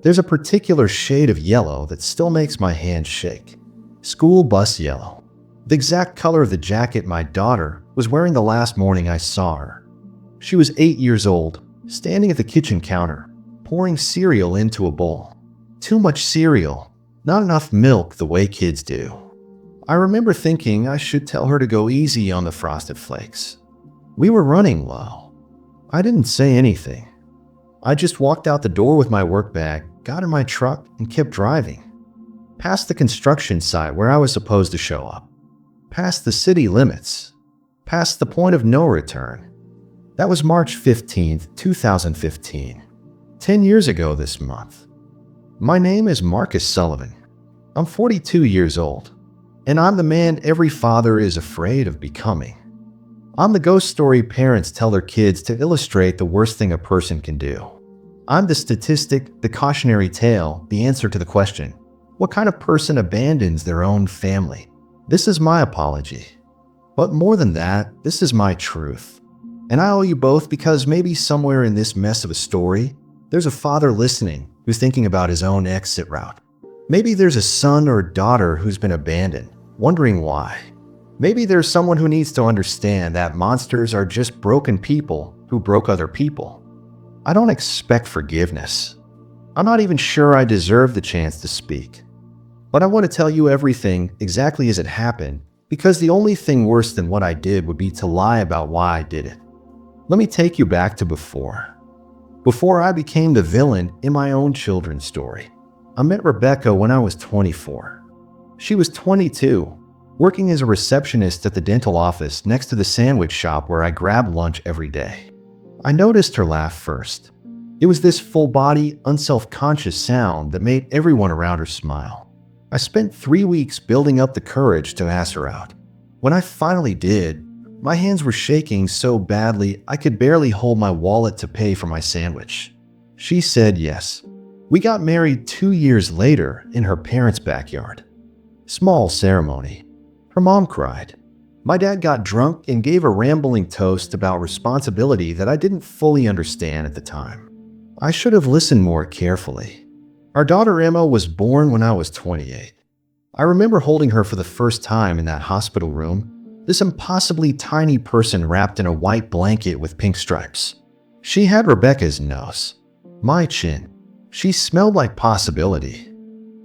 There's a particular shade of yellow that still makes my hands shake. School bus yellow. The exact color of the jacket my daughter was wearing the last morning I saw her. She was 8 years old, standing at the kitchen counter, pouring cereal into a bowl. Too much cereal, not enough milk the way kids do. I remember thinking I should tell her to go easy on the Frosted Flakes. We were running low. I didn't say anything. I just walked out the door with my work bag, got in my truck, and kept driving. Past the construction site where I was supposed to show up. Past the city limits. Past the point of no return. That was March 15th, 2015. 10 years ago this month. My name is Marcus Sullivan. I'm 42 years old, and I'm the man every father is afraid of becoming. I'm the ghost story parents tell their kids to illustrate the worst thing a person can do. I'm the statistic, the cautionary tale, the answer to the question, what kind of person abandons their own family? This is my apology. But more than that, this is my truth. And I owe you both because maybe somewhere in this mess of a story, there's a father listening who's thinking about his own exit route. Maybe there's a son or daughter who's been abandoned, wondering why. Maybe there's someone who needs to understand that monsters are just broken people who broke other people. I don't expect forgiveness. I'm not even sure I deserve the chance to speak. But I want to tell you everything exactly as it happened, because the only thing worse than what I did would be to lie about why I did it. Let me take you back to before. Before I became the villain in my own children's story. I met Rebecca when I was 24. She was 22, working as a receptionist at the dental office next to the sandwich shop where I grabbed lunch every day. I noticed her laugh first. It was this full-body, unself-conscious sound that made everyone around her smile. I spent 3 weeks building up the courage to ask her out. When I finally did, my hands were shaking so badly I could barely hold my wallet to pay for my sandwich. She said yes. We got married 2 years later in her parents' backyard. Small ceremony. Her mom cried. My dad got drunk and gave a rambling toast about responsibility that I didn't fully understand at the time. I should have listened more carefully. Our daughter Emma was born when I was 28. I remember holding her for the first time in that hospital room, this impossibly tiny person wrapped in a white blanket with pink stripes. She had Rebecca's nose, my chin. She smelled like possibility.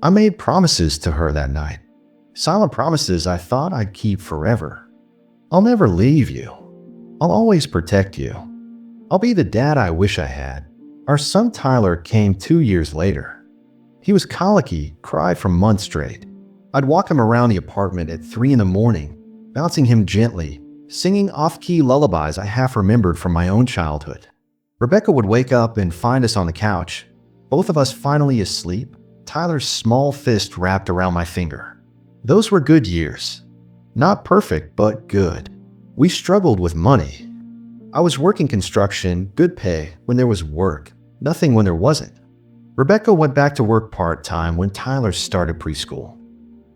I made promises to her that night. Silent promises I thought I'd keep forever. I'll never leave you. I'll always protect you. I'll be the dad I wish I had. Our son Tyler came 2 years later. He was colicky, cried for months straight. I'd walk him around the apartment at 3 in the morning, bouncing him gently, singing off-key lullabies I half remembered from my own childhood. Rebecca would wake up and find us on the couch, both of us finally asleep, Tyler's small fist wrapped around my finger. Those were good years. Not perfect, but good. We struggled with money. I was working construction, good pay, when there was work, nothing when there wasn't. Rebecca went back to work part-time when Tyler started preschool.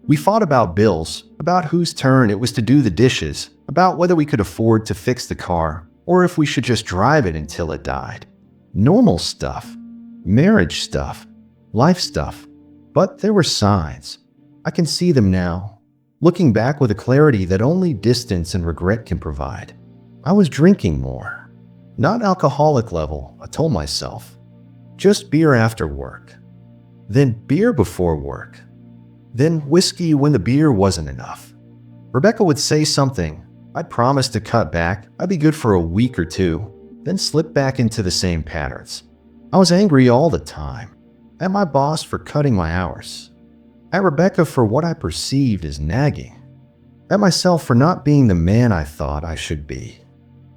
We fought about bills, about whose turn it was to do the dishes, about whether we could afford to fix the car, or if we should just drive it until it died. Normal stuff. Marriage stuff. Life stuff. But there were signs. I can see them now, looking back with a clarity that only distance and regret can provide. I was drinking more. Not alcoholic level, I told myself. Just beer after work. Then beer before work. Then whiskey when the beer wasn't enough. Rebecca would say something. I'd promise to cut back. I'd be good for a week or two, then slip back into the same patterns. I was angry all the time. At my boss for cutting my hours. At Rebecca for what I perceived as nagging. At myself for not being the man I thought I should be.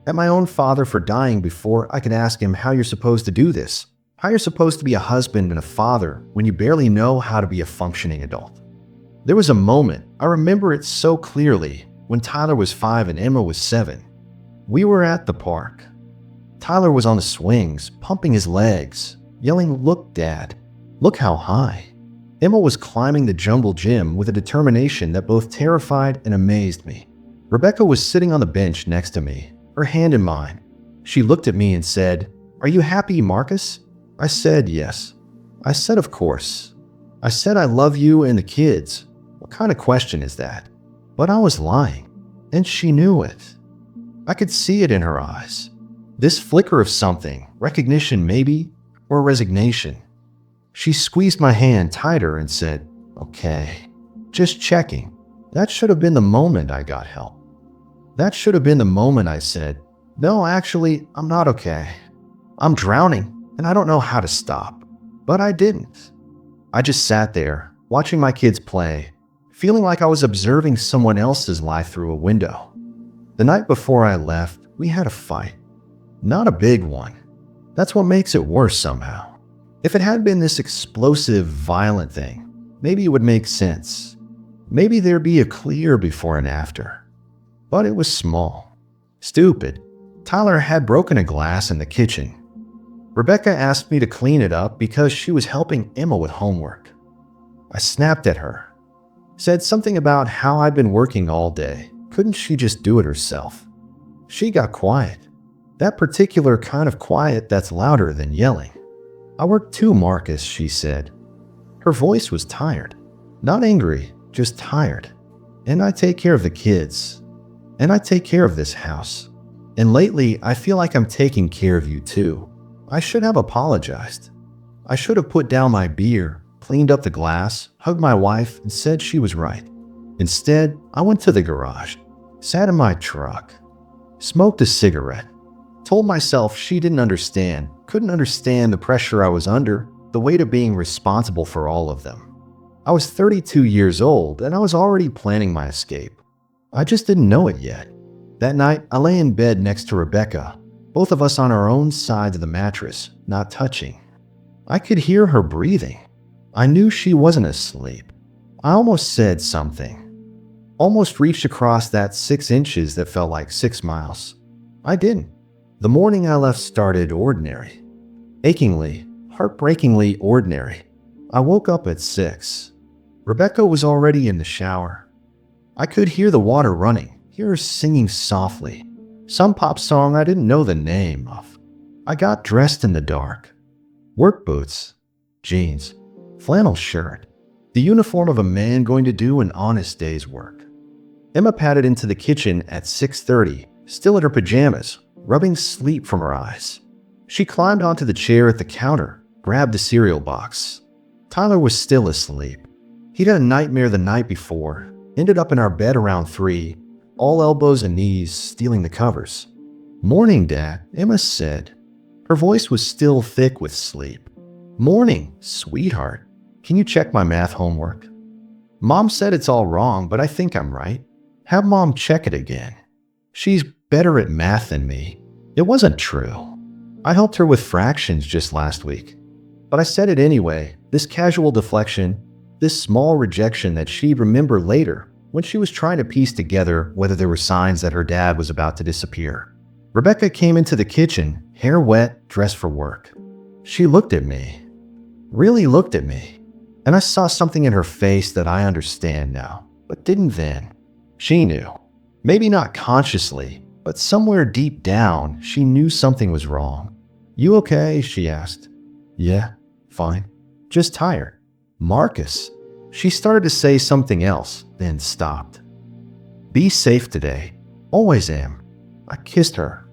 At my own father for dying before I could ask him how you're supposed to do this. How you're supposed to be a husband and a father when you barely know how to be a functioning adult. There was a moment, I remember it so clearly, when Tyler was 5 and Emma was 7. We were at the park. Tyler was on the swings, pumping his legs, yelling, "Look, Dad, look how high." Emma was climbing the jungle gym with a determination that both terrified and amazed me. Rebecca was sitting on the bench next to me, her hand in mine. She looked at me and said, "Are you happy, Marcus?" I said yes. I said, of course. I said I love you and the kids. What kind of question is that? But I was lying, and she knew it. I could see it in her eyes. This flicker of something, recognition maybe, or resignation. She squeezed my hand tighter and said, okay, just checking. That should have been the moment I got help. That should have been the moment I said, no, actually, I'm not okay. I'm drowning, and I don't know how to stop. But I didn't. I just sat there, watching my kids play, feeling like I was observing someone else's life through a window. The night before I left, we had a fight. Not a big one. That's what makes it worse somehow. If it had been this explosive, violent thing, maybe it would make sense. Maybe there'd be a clear before and after. But it was small. Stupid. Tyler had broken a glass in the kitchen. Rebecca asked me to clean it up because she was helping Emma with homework. I snapped at her. Said something about how I'd been working all day. Couldn't she just do it herself? She got quiet. That particular kind of quiet that's louder than yelling. I work too, Marcus, she said. Her voice was tired. Not angry, just tired. And I take care of the kids. And I take care of this house. And lately, I feel like I'm taking care of you too. I should have apologized. I should have put down my beer, cleaned up the glass, hugged my wife, and said she was right. Instead, I went to the garage, sat in my truck, smoked a cigarette, told myself she didn't understand, couldn't understand the pressure I was under, the weight of being responsible for all of them. I was 32 years old, and I was already planning my escape. I just didn't know it yet. That night, I lay in bed next to Rebecca, both of us on our own sides of the mattress, not touching. I could hear her breathing. I knew she wasn't asleep. I almost said something. Almost reached across that 6 inches that felt like 6 miles. I didn't. The morning I left started ordinary. Achingly, heartbreakingly ordinary. I woke up at 6. Rebecca was already in the shower. I could hear the water running, hear her singing softly. Some pop song I didn't know the name of. I got dressed in the dark. Work boots, jeans, flannel shirt, the uniform of a man going to do an honest day's work. Emma padded into the kitchen at 6:30, still in her pajamas, rubbing sleep from her eyes. She climbed onto the chair at the counter, grabbed the cereal box. Tyler was still asleep. He'd had a nightmare the night before, ended up in our bed around 3, all elbows and knees, stealing the covers. Morning, Dad, Emma said. Her voice was still thick with sleep. Morning, sweetheart. Can you check my math homework? Mom said it's all wrong, but I think I'm right. Have Mom check it again. She's better at math than me. It wasn't true. I helped her with fractions just last week. But I said it anyway, this casual deflection, this small rejection that she'd remember later when she was trying to piece together whether there were signs that her dad was about to disappear. Rebecca came into the kitchen, hair wet, dressed for work. She looked at me, really looked at me, and I saw something in her face that I understand now, but didn't then. She knew. Maybe not consciously, but somewhere deep down, she knew something was wrong. You okay? She asked. Yeah, fine. Just tired. Marcus. She started to say something else, then stopped. Be safe today. Always am. I kissed her.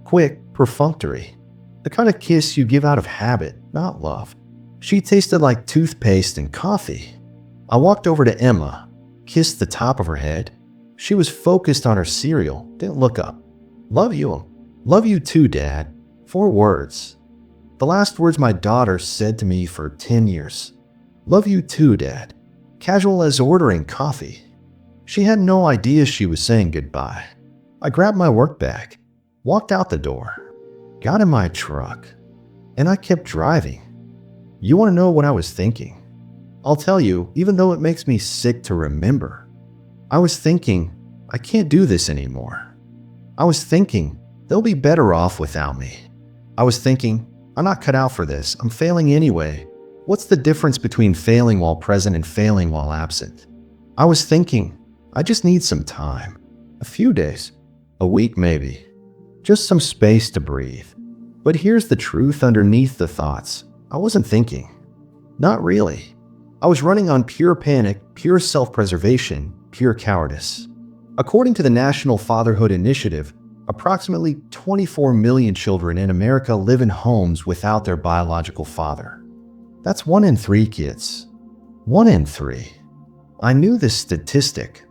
Quick, perfunctory. The kind of kiss you give out of habit, not love. She tasted like toothpaste and coffee. I walked over to Emma, kissed the top of her head. She was focused on her cereal, didn't look up. Love you. Love you too, Dad. 4 words. The last words my daughter said to me for 10 years. Love you too, Dad. Casual as ordering coffee. She had no idea she was saying goodbye. I grabbed my work bag, walked out the door, got in my truck, and I kept driving. You want to know what I was thinking? I'll tell you, even though it makes me sick to remember. I was thinking, I can't do this anymore. I was thinking, they'll be better off without me. I was thinking, I'm not cut out for this. I'm failing anyway. What's the difference between failing while present and failing while absent? I was thinking, I just need some time. A few days. A week maybe. Just some space to breathe. But here's the truth underneath the thoughts. I wasn't thinking. Not really. I was running on pure panic, pure self-preservation, pure cowardice. According to the National Fatherhood Initiative, approximately 24 million children in America live in homes without their biological father. That's 1 in 3 kids. 1 in 3. I knew this statistic.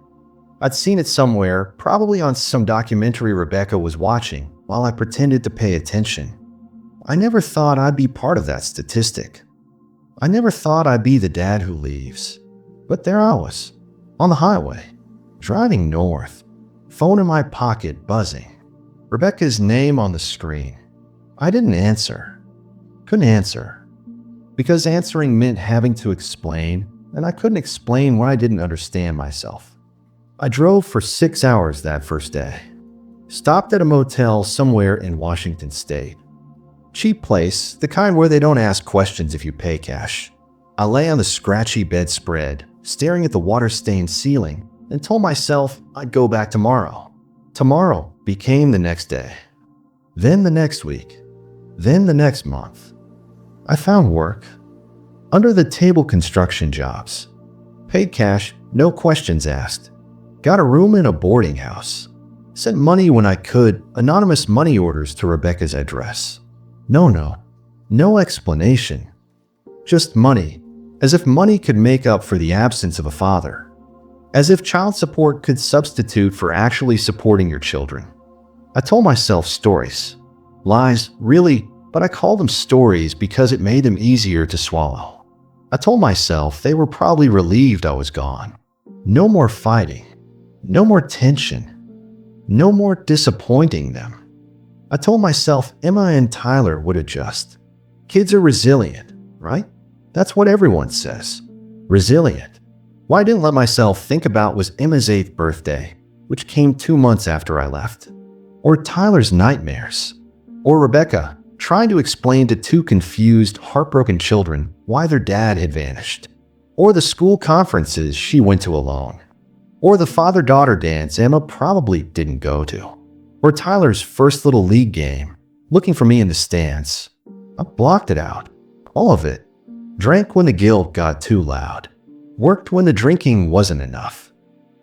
I'd seen it somewhere, probably on some documentary Rebecca was watching, while I pretended to pay attention. I never thought I'd be part of that statistic. I never thought I'd be the dad who leaves. But there I was, on the highway, driving north, phone in my pocket buzzing, Rebecca's name on the screen. I didn't answer. Couldn't answer. Because answering meant having to explain, and I couldn't explain when I didn't understand myself. I drove for 6 hours that first day. Stopped at a motel somewhere in Washington State. Cheap place, the kind where they don't ask questions if you pay cash. I lay on the scratchy bedspread, staring at the water-stained ceiling, and told myself I'd go back tomorrow. Tomorrow became the next day. Then the next week. Then the next month. I found work. Under-the-table construction jobs. Paid cash, no questions asked. Got a room in a boarding house. Sent money when I could, anonymous money orders to Rebecca's address. No explanation. Just money, as if money could make up for the absence of a father. As if child support could substitute for actually supporting your children. I told myself stories. Lies, really, but I called them stories because it made them easier to swallow. I told myself they were probably relieved I was gone. No more fighting. No more tension. No more disappointing them. I told myself Emma and Tyler would adjust. Kids are resilient, right? That's what everyone says. Resilient. What I didn't let myself think about was Emma's 8th birthday, which came 2 months after I left. Or Tyler's nightmares. Or Rebecca trying to explain to 2 confused, heartbroken children why their dad had vanished. Or the school conferences she went to alone. Or the father-daughter dance Emma probably didn't go to. Or Tyler's first little league game, looking for me in the stands. I blocked it out. All of it. Drank when the guilt got too loud. Worked when the drinking wasn't enough.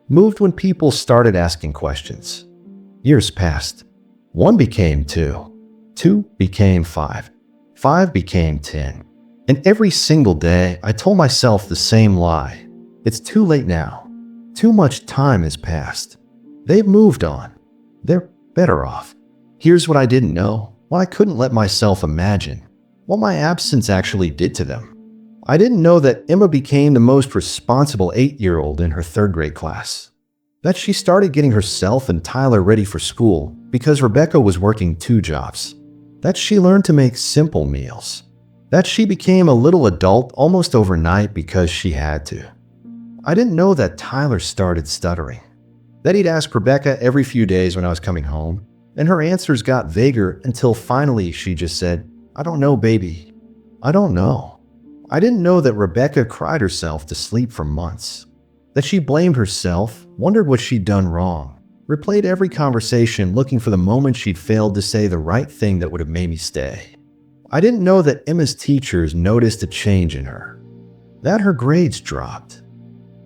Moved when people started asking questions. Years passed. 1 became 2. 2 became 5. 5 became 10. And every single day, I told myself the same lie. It's too late now. Too much time has passed. They've moved on. They're better off. Here's what I didn't know, what I couldn't let myself imagine, what my absence actually did to them. I didn't know that Emma became the most responsible 8-year-old in her 3rd grade class. That she started getting herself and Tyler ready for school because Rebecca was working 2 jobs. That she learned to make simple meals. That she became a little adult almost overnight because she had to. I didn't know that Tyler started stuttering. That he'd ask Rebecca every few days when I was coming home, and her answers got vaguer until finally she just said, "I don't know, baby. I don't know." I didn't know that Rebecca cried herself to sleep for months. That she blamed herself, wondered what she'd done wrong, replayed every conversation looking for the moment she'd failed to say the right thing that would have made me stay. I didn't know that Emma's teachers noticed a change in her. That her grades dropped.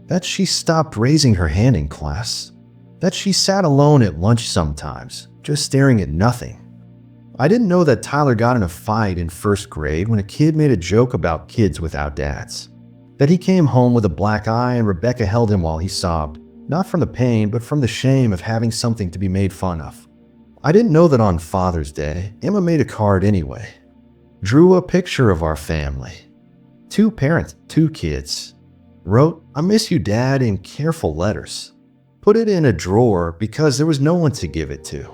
That she stopped raising her hand in class. That she sat alone at lunch sometimes, just staring at nothing. I didn't know that Tyler got in a fight in 1st grade when a kid made a joke about kids without dads. That he came home with a black eye and Rebecca held him while he sobbed, not from the pain, but from the shame of having something to be made fun of. I didn't know that on Father's Day, Emma made a card anyway. Drew a picture of our family. 2 parents, 2 kids. Wrote, "I miss you, Dad," in careful letters. Put it in a drawer because there was no one to give it to.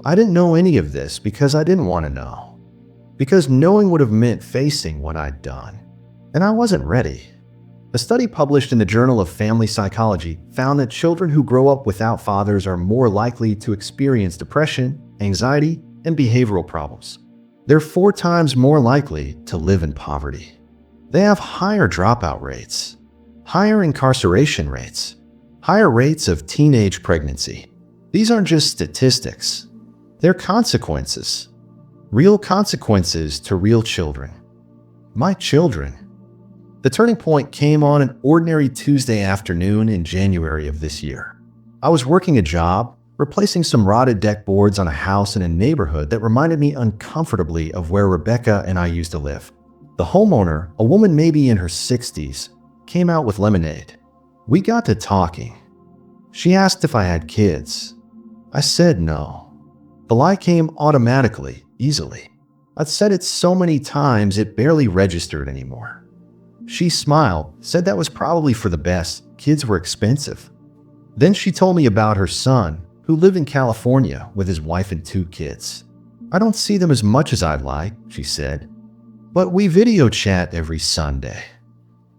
I didn't know any of this because I didn't want to know. Because knowing would have meant facing what I'd done. And I wasn't ready. A study published in the Journal of Family Psychology found that children who grow up without fathers are more likely to experience depression, anxiety, and behavioral problems. They're 4 times more likely to live in poverty. They have higher dropout rates, higher incarceration rates, higher rates of teenage pregnancy. These aren't just statistics. They're consequences. Real consequences to real children. My children. The turning point came on an ordinary Tuesday afternoon in January of this year. I was working a job, replacing some rotted deck boards on a house in a neighborhood that reminded me uncomfortably of where Rebecca and I used to live. The homeowner, a woman maybe in her 60s, came out with lemonade. We got to talking. She asked if I had kids. I said no. The lie came automatically, easily. I'd said it so many times it barely registered anymore. She smiled, said that was probably for the best. Kids were expensive. Then she told me about her son, who lived in California with his wife and 2 kids. I don't see them as much as I'd like, she said, but we video chat every Sunday.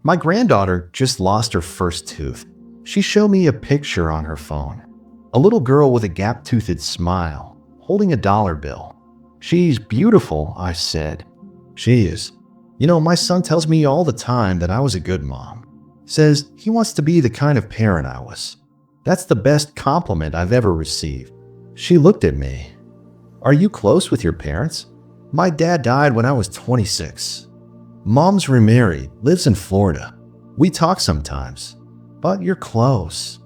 My granddaughter just lost her first tooth. She showed me a picture on her phone. A little girl with a gap-toothed smile, holding a dollar bill. She's beautiful, I said. She is. You know, my son tells me all the time that I was a good mom. Says he wants to be the kind of parent I was. That's the best compliment I've ever received. She looked at me. Are you close with your parents? My dad died when I was 26. Mom's remarried, lives in Florida. We talk sometimes, but you're close.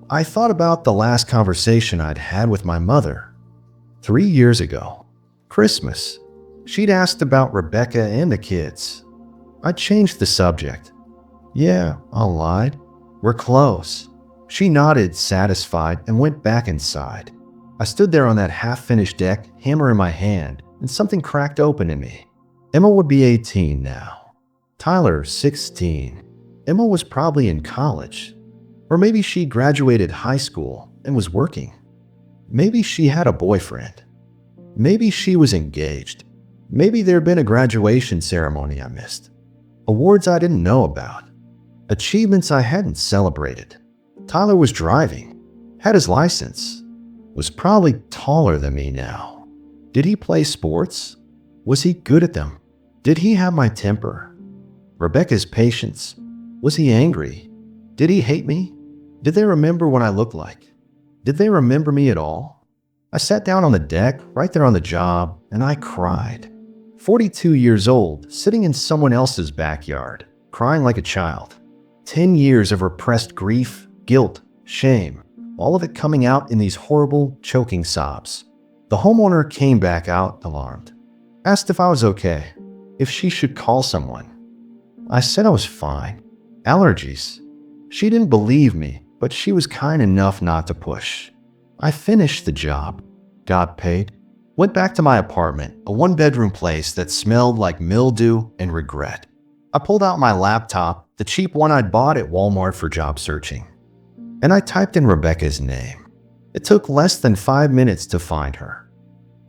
I thought about the last conversation I'd had with my mother. 3 years ago, Christmas. She'd asked about Rebecca and the kids. I changed the subject. Yeah, I lied. We're close. She nodded, satisfied, and went back inside. I stood there on that half-finished deck, hammer in my hand, and something cracked open in me. Emma would be 18 now. Tyler, 16. Emma was probably in college. Or maybe she graduated high school and was working. Maybe she had a boyfriend. Maybe she was engaged. Maybe there'd been a graduation ceremony I missed. Awards I didn't know about. Achievements I hadn't celebrated. Tyler was driving, had his license, was probably taller than me now. Did he play sports? Was he good at them? Did he have my temper? Rebecca's patience? Was he angry? Did he hate me? Did they remember what I looked like? Did they remember me at all? I sat down on the deck, right there on the job, and I cried. 42 years old, sitting in someone else's backyard, crying like a child. 10 years of repressed grief, guilt, shame, all of it coming out in these horrible, choking sobs. The homeowner came back out, alarmed. Asked if I was okay, if she should call someone. I said I was fine. Allergies. She didn't believe me, but she was kind enough not to push. I finished the job, got paid, went back to my apartment, a 1-bedroom place that smelled like mildew and regret. I pulled out my laptop, the cheap one I'd bought at Walmart for job searching, and I typed in Rebecca's name. It took less than 5 minutes to find her.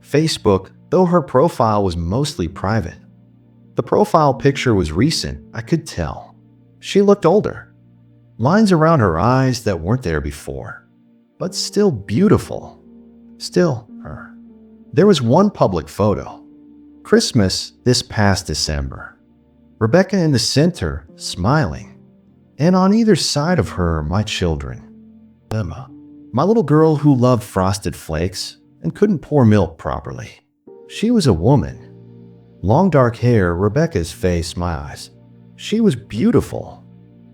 Facebook, though her profile was mostly private. The profile picture was recent, I could tell. She looked older. Lines around her eyes that weren't there before, but still beautiful. Still her. There was one public photo. Christmas this past December. Rebecca in the center, smiling. And on either side of her, my children. Emma, my little girl who loved Frosted Flakes and couldn't pour milk properly. She was a woman. Long dark hair, Rebecca's face, my eyes. She was beautiful.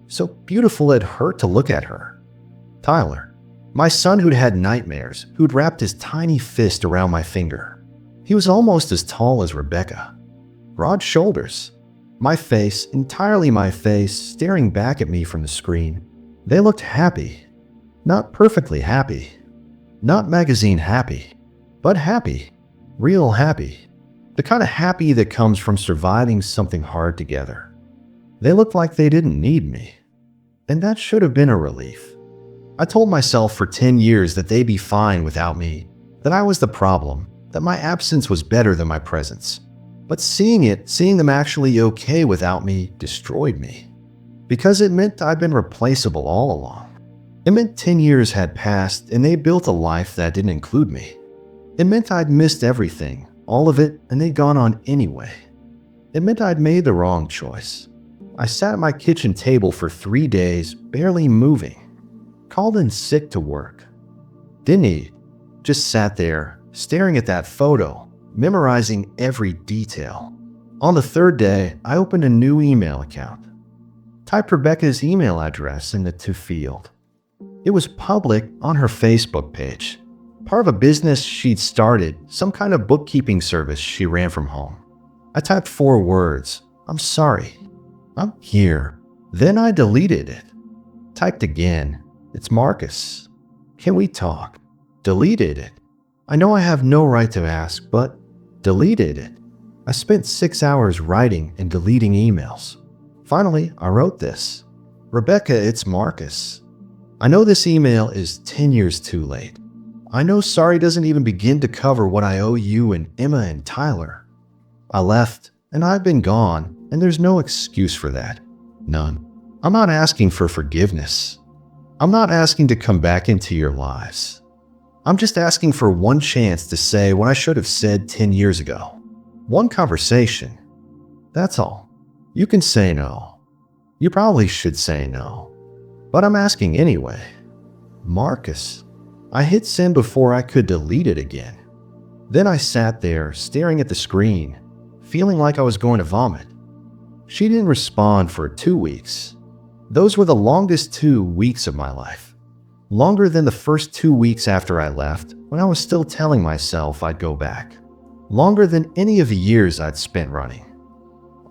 So beautiful it hurt to look at her. Tyler, my son who'd had nightmares, who'd wrapped his tiny fist around my finger. He was almost as tall as Rebecca. Broad shoulders. My face, entirely my face, staring back at me from the screen. They looked happy. Not perfectly happy. Not magazine happy. But happy. Real happy. The kind of happy that comes from surviving something hard together. They looked like they didn't need me. And that should have been a relief. I told myself for 10 years that they'd be fine without me, that I was the problem, that my absence was better than my presence. But seeing them actually okay without me, destroyed me. Because it meant I'd been replaceable all along. It meant 10 years had passed and they built a life that didn't include me. It meant I'd missed everything, all of it, and they'd gone on anyway. It meant I'd made the wrong choice. I sat at my kitchen table for 3 days, barely moving. Called in sick to work. Didn't eat. Just sat there, staring at that photo, memorizing every detail. On the 3rd day, I opened a new email account. Typed Rebecca's email address in the to field. It was public on her Facebook page. Part of a business she'd started, some kind of bookkeeping service she ran from home. I typed 4 words. I'm sorry. I'm here. Then I deleted it. Typed again. It's Marcus. Can we talk? Deleted it. I know I have no right to ask, but deleted it. I spent 6 hours writing and deleting emails. Finally, I wrote this. Rebecca, it's Marcus. I know this email is 10 years too late. I know sorry doesn't even begin to cover what I owe you and Emma and Tyler. I left, and I've been gone, and there's no excuse for that. None. I'm not asking for forgiveness. I'm not asking to come back into your lives. I'm just asking for one chance to say what I should have said 10 years ago. One conversation. That's all. You can say no. You probably should say no. But I'm asking anyway. Marcus. I hit send before I could delete it again. Then I sat there, staring at the screen, feeling like I was going to vomit. She didn't respond for 2 weeks. Those were the longest 2 weeks of my life. Longer than the first 2 weeks after I left, when I was still telling myself I'd go back. Longer than any of the years I'd spent running.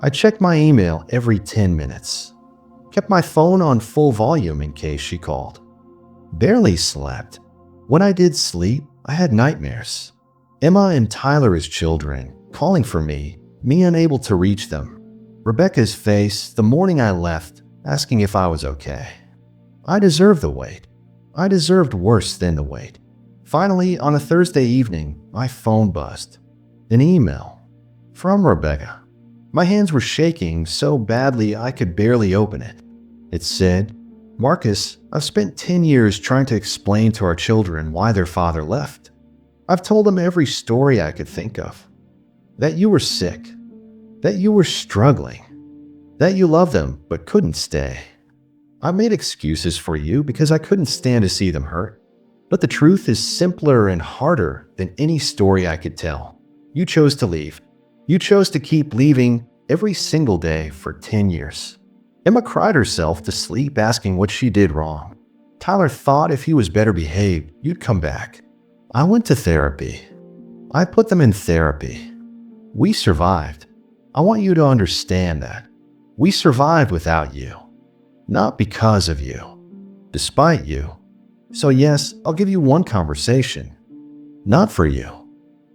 I checked my email every 10 minutes. Kept my phone on full volume in case she called. Barely slept. When I did sleep, I had nightmares. Emma and Tyler as children, calling for me unable to reach them. Rebecca's face the morning I left, asking if I was okay. I deserved the wait. I deserved worse than the wait. Finally, on a Thursday evening, my phone buzzed. An email. From Rebecca. My hands were shaking so badly I could barely open it. It said, Marcus, I've spent 10 years trying to explain to our children why their father left. I've told them every story I could think of. That you were sick. That you were struggling. That you loved them but couldn't stay. I made excuses for you because I couldn't stand to see them hurt. But the truth is simpler and harder than any story I could tell. You chose to leave. You chose to keep leaving every single day for 10 years. Emma cried herself to sleep asking what she did wrong. Tyler thought if he was better behaved, you'd come back. I went to therapy. I put them in therapy. We survived. I want you to understand that. We survived without you. Not because of you. Despite you. So yes, I'll give you one conversation. Not for you.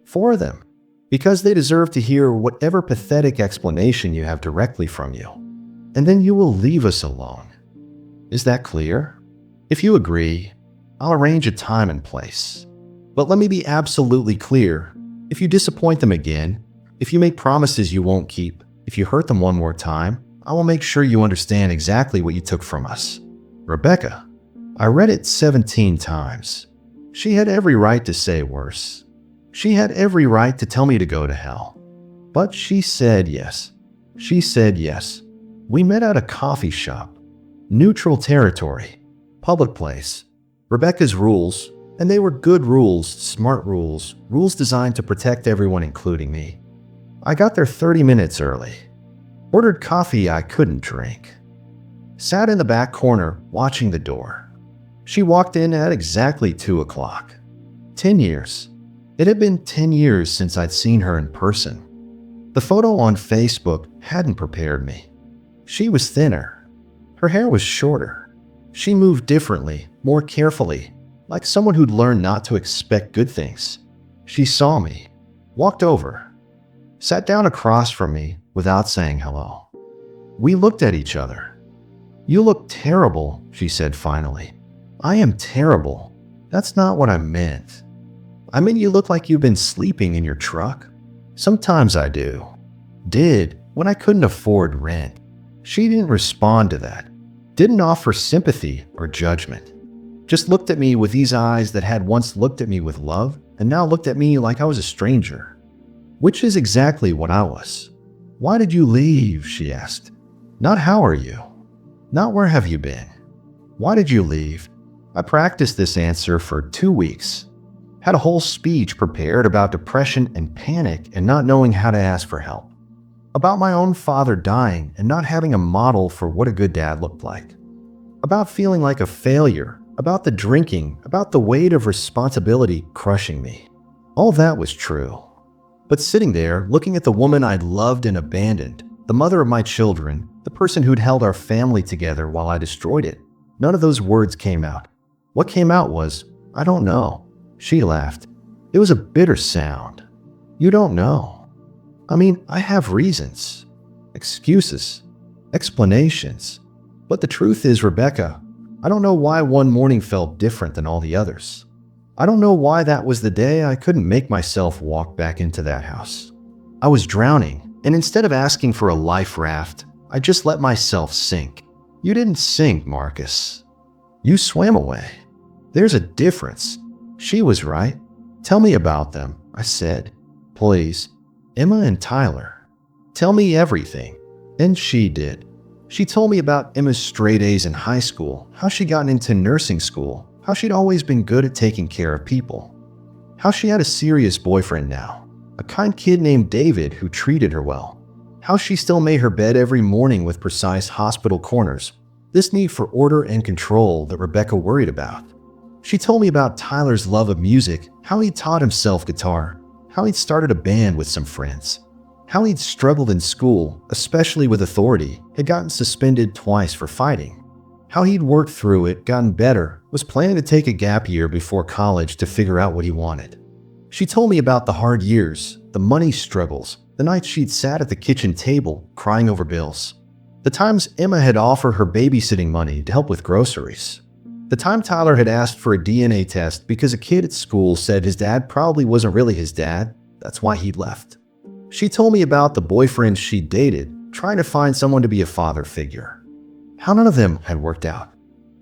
For them. Because they deserve to hear whatever pathetic explanation you have directly from you. And then you will leave us alone. Is that clear? If you agree, I'll arrange a time and place. But let me be absolutely clear. If you disappoint them again, if you make promises you won't keep, if you hurt them one more time, I will make sure you understand exactly what you took from us. Rebecca. I read it 17 times. She had every right to say worse. She had every right to tell me to go to hell. But she said yes. She said yes. We met at a coffee shop. Neutral territory. Public place. Rebecca's rules, and they were good rules, smart rules, rules designed to protect everyone including me. I got there 30 minutes early. Ordered coffee I couldn't drink. Sat in the back corner watching the door. She walked in at exactly 2 o'clock. 10 years. It had been 10 years since I'd seen her in person. The photo on Facebook hadn't prepared me. She was thinner. Her hair was shorter. She moved differently, more carefully, like someone who'd learned not to expect good things. She saw me, walked over, sat down across from me without saying hello. We looked at each other. You look terrible, she said finally. I am terrible. That's not what I meant. I mean, you look like you've been sleeping in your truck. Sometimes I do. Did, when I couldn't afford rent. She didn't respond to that. Didn't offer sympathy or judgment. Just looked at me with these eyes that had once looked at me with love and now looked at me like I was a stranger. Which is exactly what I was. Why did you leave? She asked. Not how are you? Not where have you been? Why did you leave? I practiced this answer for 2 weeks. Had a whole speech prepared about depression and panic and not knowing how to ask for help. About my own father dying and not having a model for what a good dad looked like. About feeling like a failure, about the drinking, about the weight of responsibility crushing me. All that was true. But sitting there, looking at the woman I'd loved and abandoned, the mother of my children, the person who'd held our family together while I destroyed it, none of those words came out. What came out was, "I don't know." She laughed. It was a bitter sound. "You don't know." I mean, I have reasons, excuses, explanations. But the truth is, Rebecca, I don't know why one morning felt different than all the others. I don't know why that was the day I couldn't make myself walk back into that house. I was drowning, and instead of asking for a life raft, I just let myself sink. You didn't sink, Marcus. You swam away. There's a difference. She was right. Tell me about them, I said. Please. Emma and Tyler. Tell me everything. And she did. She told me about Emma's straight A's in high school, how she got into nursing school, how she'd always been good at taking care of people, how she had a serious boyfriend now, a kind kid named David who treated her well, how she still made her bed every morning with precise hospital corners, this need for order and control that Rebecca worried about. She told me about Tyler's love of music, how he taught himself guitar, how he'd started a band with some friends, how he'd struggled in school, especially with authority, had gotten suspended twice for fighting, how he'd worked through it, gotten better, was planning to take a gap year before college to figure out what he wanted. She told me about the hard years, the money struggles, the nights she'd sat at the kitchen table crying over bills, the times Emma had offered her babysitting money to help with groceries, the time Tyler had asked for a DNA test because a kid at school said his dad probably wasn't really his dad, that's why he'd left. She told me about the boyfriends she'd dated, trying to find someone to be a father figure. How none of them had worked out.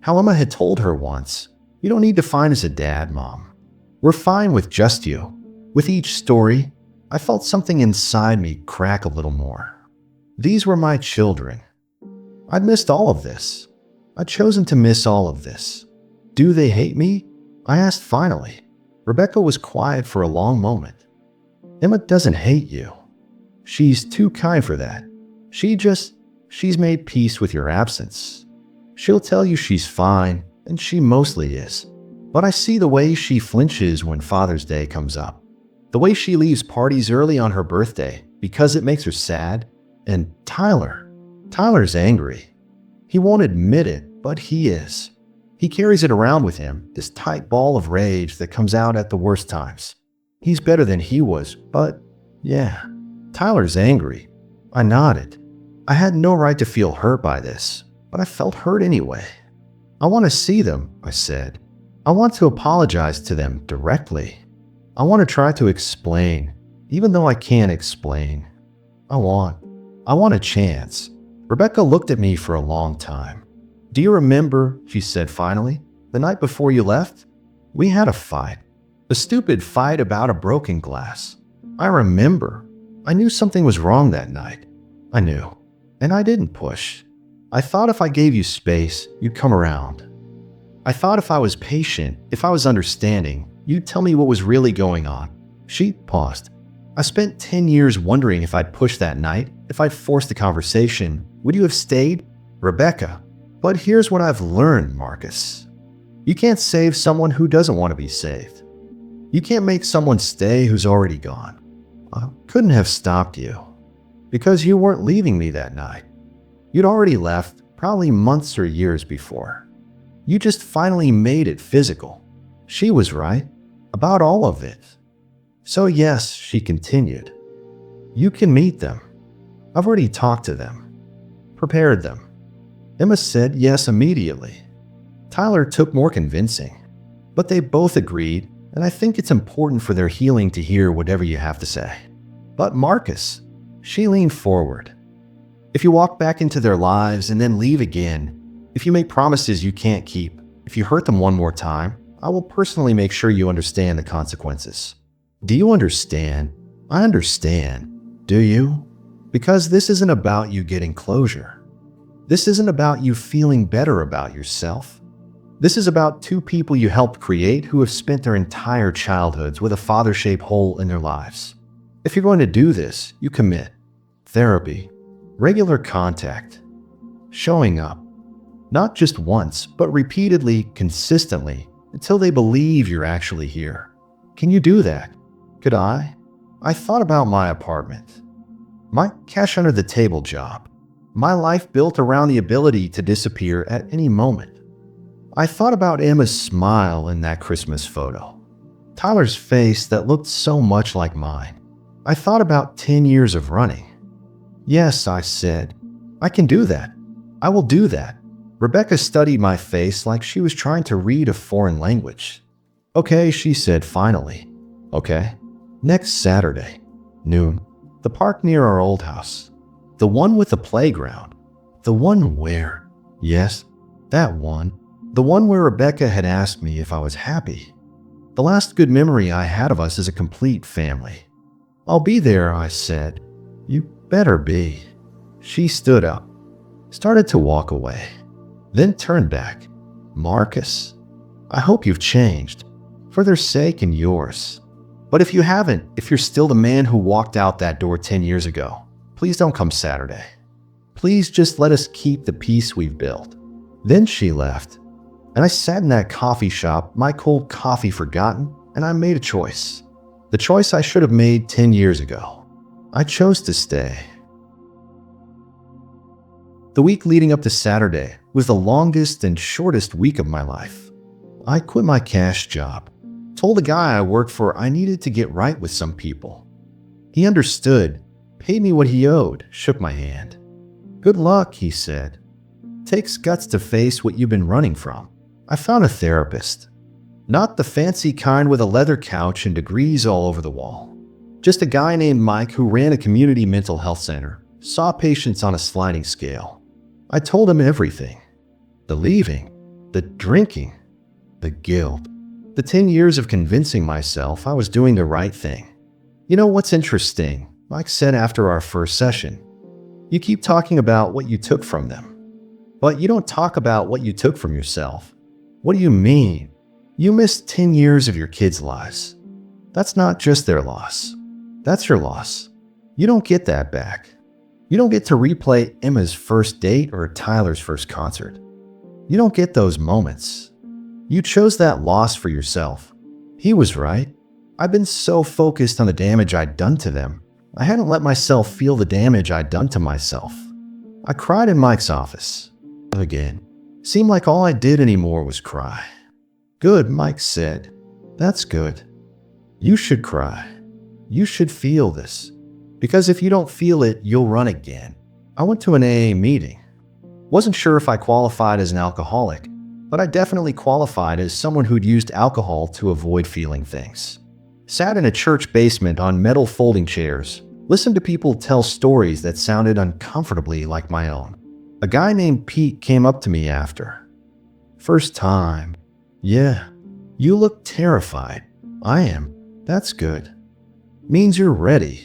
How Emma had told her once, "You don't need to find us a dad, Mom. We're fine with just you." With each story, I felt something inside me crack a little more. These were my children. I'd missed all of this. I'd chosen to miss all of this. Do they hate me? I asked finally. Rebecca was quiet for a long moment. Emma doesn't hate you. She's too kind for that. She's made peace with your absence. She'll tell you she's fine, and she mostly is. But I see the way she flinches when Father's Day comes up. The way she leaves parties early on her birthday because it makes her sad. And Tyler's angry. He won't admit it, but he is. He carries it around with him, this tight ball of rage that comes out at the worst times. He's better than he was, but yeah, Tyler's angry. I nodded. I had no right to feel hurt by this, but I felt hurt anyway. I want to see them, I said. I want to apologize to them directly. I want to try to explain, even though I can't explain. I want a chance. Rebecca looked at me for a long time. Do you remember, she said finally, the night before you left? We had a fight. A stupid fight about a broken glass. I remember. I knew something was wrong that night. I knew. And I didn't push. I thought if I gave you space, you'd come around. I thought if I was patient, if I was understanding, you'd tell me what was really going on. She paused. I spent 10 years wondering if I'd pushed that night, if I'd forced the conversation. Would you have stayed? Rebecca. But here's what I've learned, Marcus. You can't save someone who doesn't want to be saved. You can't make someone stay who's already gone. I couldn't have stopped you. Because you weren't leaving me that night. You'd already left, probably months or years before. You just finally made it physical. She was right. About all of it. So yes, she continued. You can meet them. I've already talked to them. Prepared them. Emma said yes immediately. Tyler took more convincing. But they both agreed, and I think it's important for their healing to hear whatever you have to say. But Marcus, she leaned forward. If you walk back into their lives and then leave again, if you make promises you can't keep, if you hurt them one more time, I will personally make sure you understand the consequences. Do you understand? I understand. Do you? Because this isn't about you getting closure. This isn't about you feeling better about yourself. This is about two people you helped create who have spent their entire childhoods with a father-shaped hole in their lives. If you're going to do this, you commit. therapy, regular contact, showing up. Not just once, but repeatedly, consistently, until they believe you're actually here. Can you do that? Could I? I thought about my apartment, my cash under the table job, my life built around the ability to disappear at any moment. I thought about Emma's smile in that Christmas photo, Tyler's face that looked so much like mine. I thought about 10 years of running. Yes, I said, I can do that. I will do that. Rebecca studied my face like she was trying to read a foreign language. Okay, she said finally. Okay. Next Saturday, noon, the park near our old house. The one with the playground. The one where, yes, that one. The one where Rebecca had asked me if I was happy. The last good memory I had of us as a complete family. I'll be there, I said. You better be. She stood up, started to walk away, then turned back. Marcus, I hope you've changed, for their sake and yours. But if you haven't, if you're still the man who walked out that door 10 years ago, please don't come Saturday. Please just let us keep the peace we've built. Then she left, and I sat in that coffee shop, my cold coffee forgotten, and I made a choice. The choice I should have made 10 years ago. I chose to stay. The week leading up to Saturday was the longest and shortest week of my life. I quit my cash job, told the guy I worked for I needed to get right with some people. He understood, paid me what he owed, shook my hand. Good luck, he said. Takes guts to face what you've been running from. I found a therapist. Not the fancy kind with a leather couch and degrees all over the wall. Just a guy named Mike who ran a community mental health center, saw patients on a sliding scale. I told him everything. The leaving, the drinking, the guilt, the 10 years of convincing myself I was doing the right thing. You know what's interesting? Mike said after our first session. You keep talking about what you took from them, but you don't talk about what you took from yourself. What do you mean? You missed 10 years of your kids' lives. That's not just their loss. That's your loss. You don't get that back. You don't get to replay Emma's first date or Tyler's first concert. You don't get those moments. You chose that loss for yourself. He was right. I've been so focused on the damage I'd done to them, I hadn't let myself feel the damage I'd done to myself. I cried in Mike's office. Again. Seemed like all I did anymore was cry. Good, Mike said. That's good. You should cry. You should feel this. Because if you don't feel it, you'll run again. I went to an AA meeting. Wasn't sure if I qualified as an alcoholic, but I definitely qualified as someone who'd used alcohol to avoid feeling things. Sat in a church basement on metal folding chairs, listened to people tell stories that sounded uncomfortably like my own. A guy named Pete came up to me after. First time. Yeah, you look terrified. I am. That's good. Means you're ready.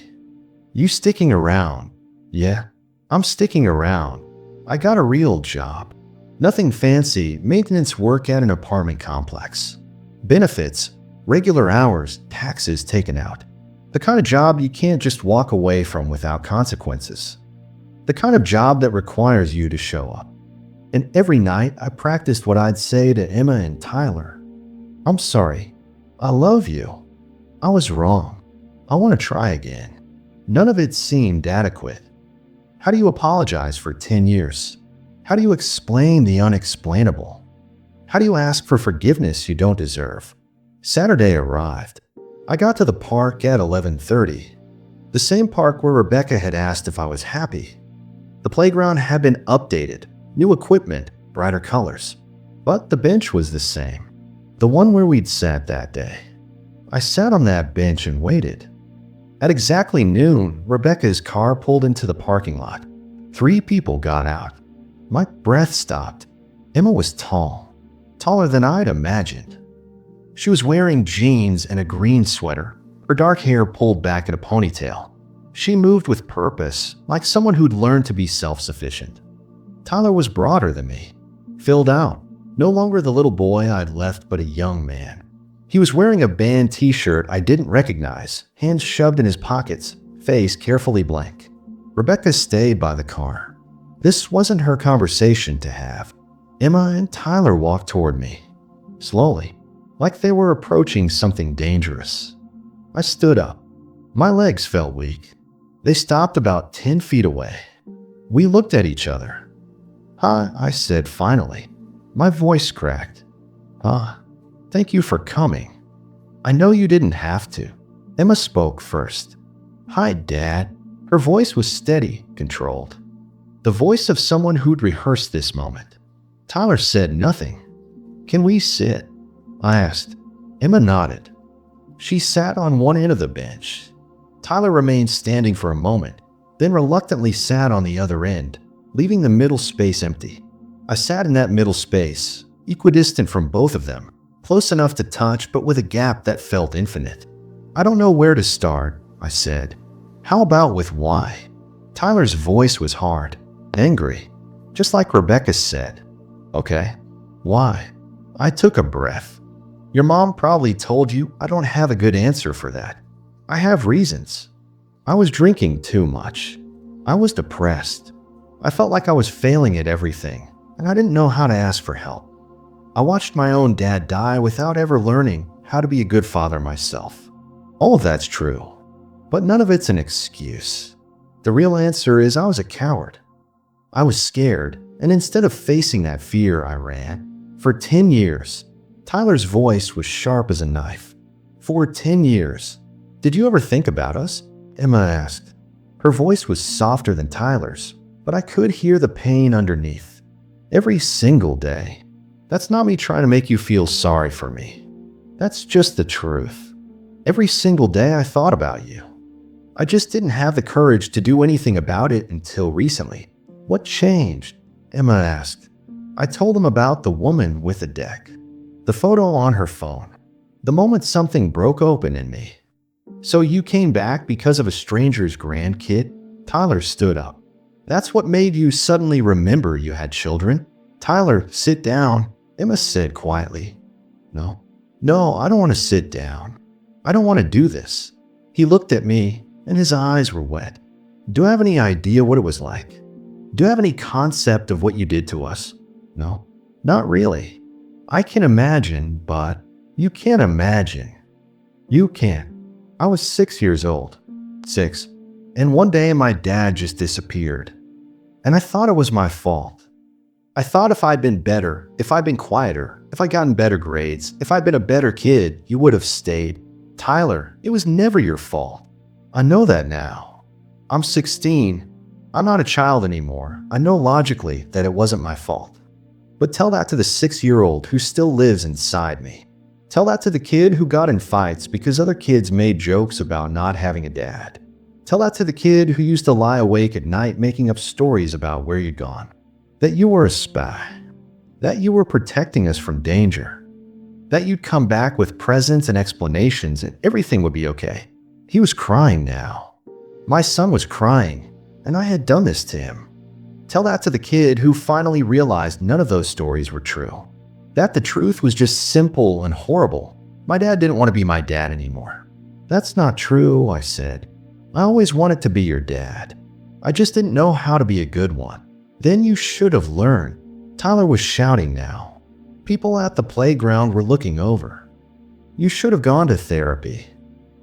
You sticking around. Yeah, I'm sticking around. I got a real job. Nothing fancy, maintenance work at an apartment complex. Benefits, regular hours, taxes taken out. The kind of job you can't just walk away from without consequences. The kind of job that requires you to show up. And every night I practiced what I'd say to Emma and Tyler. I'm sorry. I love you. I was wrong. I want to try again. None of it seemed adequate. How do you apologize for 10 years? How do you explain the unexplainable? How do you ask for forgiveness you don't deserve? Saturday arrived. I got to the park at 11:30. The same park where Rebecca had asked if I was happy. The playground had been updated, new equipment, brighter colors. But the bench was the same. The one where we'd sat that day. I sat on that bench and waited. At exactly noon, Rebecca's car pulled into the parking lot. 3 people got out. My breath stopped. Emma was tall, taller than I'd imagined. She was wearing jeans and a green sweater, her dark hair pulled back in a ponytail. She moved with purpose, like someone who'd learned to be self-sufficient. Tyler was broader than me, filled out, no longer the little boy I'd left but a young man. He was wearing a band t-shirt I didn't recognize, hands shoved in his pockets, face carefully blank. Rebecca stayed by the car. This wasn't her conversation to have. Emma and Tyler walked toward me, slowly, like they were approaching something dangerous. I stood up. My legs felt weak. They stopped about 10 feet away. We looked at each other. "Hi," I said finally. My voice cracked. Thank you for coming. I know you didn't have to." Emma spoke first. "Hi, Dad." Her voice was steady, controlled. The voice of someone who'd rehearsed this moment. Tyler said nothing. "Can we sit?" I asked. Emma nodded. She sat on one end of the bench. Tyler remained standing for a moment, then reluctantly sat on the other end, leaving the middle space empty. I sat in that middle space, equidistant from both of them, close enough to touch but with a gap that felt infinite. "I don't know where to start," I said. "How about with why?" Tyler's voice was hard, angry, just like Rebecca said. "Okay, why?" I took a breath. "Your mom probably told you I don't have a good answer for that. I have reasons. I was drinking too much. I was depressed. I felt like I was failing at everything, and I didn't know how to ask for help. I watched my own dad die without ever learning how to be a good father myself. All of that's true, but none of it's an excuse. The real answer is I was a coward. I was scared, and instead of facing that fear, I ran. For 10 years. Tyler's voice was sharp as a knife. For 10 years. Did you ever think about us? Emma asked. Her voice was softer than Tyler's, but I could hear the pain underneath. Every single day. That's not me trying to make you feel sorry for me. That's just the truth. Every single day I thought about you. I just didn't have the courage to do anything about it until recently. What changed? Emma asked. I told him about the woman with the deck. The photo on her phone. The moment something broke open in me. So you came back because of a stranger's grandkid? Tyler stood up. That's what made you suddenly remember you had children? Tyler, sit down, Emma said quietly. No, I don't want to sit down. I don't want to do this. He looked at me, and his eyes were wet. Do I have any idea what it was like? Do you have any concept of what you did to us? No, not really. I can imagine, but you can't imagine. You can't. I was 6 years old. 6. And one day my dad just disappeared. And I thought it was my fault. I thought if I'd been better, if I'd been quieter, if I'd gotten better grades, if I'd been a better kid, you would have stayed. Tyler, it was never your fault. I know that now. I'm 16. I'm not a child anymore. I know logically that it wasn't my fault. But tell that to the 6-year-old who still lives inside me. Tell that to the kid who got in fights because other kids made jokes about not having a dad. Tell that to the kid who used to lie awake at night making up stories about where you'd gone. That you were a spy. That you were protecting us from danger. That you'd come back with presents and explanations and everything would be okay. He was crying now. My son was crying, and I had done this to him. Tell that to the kid who finally realized none of those stories were true. That the truth was just simple and horrible. My dad didn't want to be my dad anymore. That's not true, I said. I always wanted to be your dad. I just didn't know how to be a good one. Then you should have learned. Tyler was shouting now. People at the playground were looking over. You should have gone to therapy.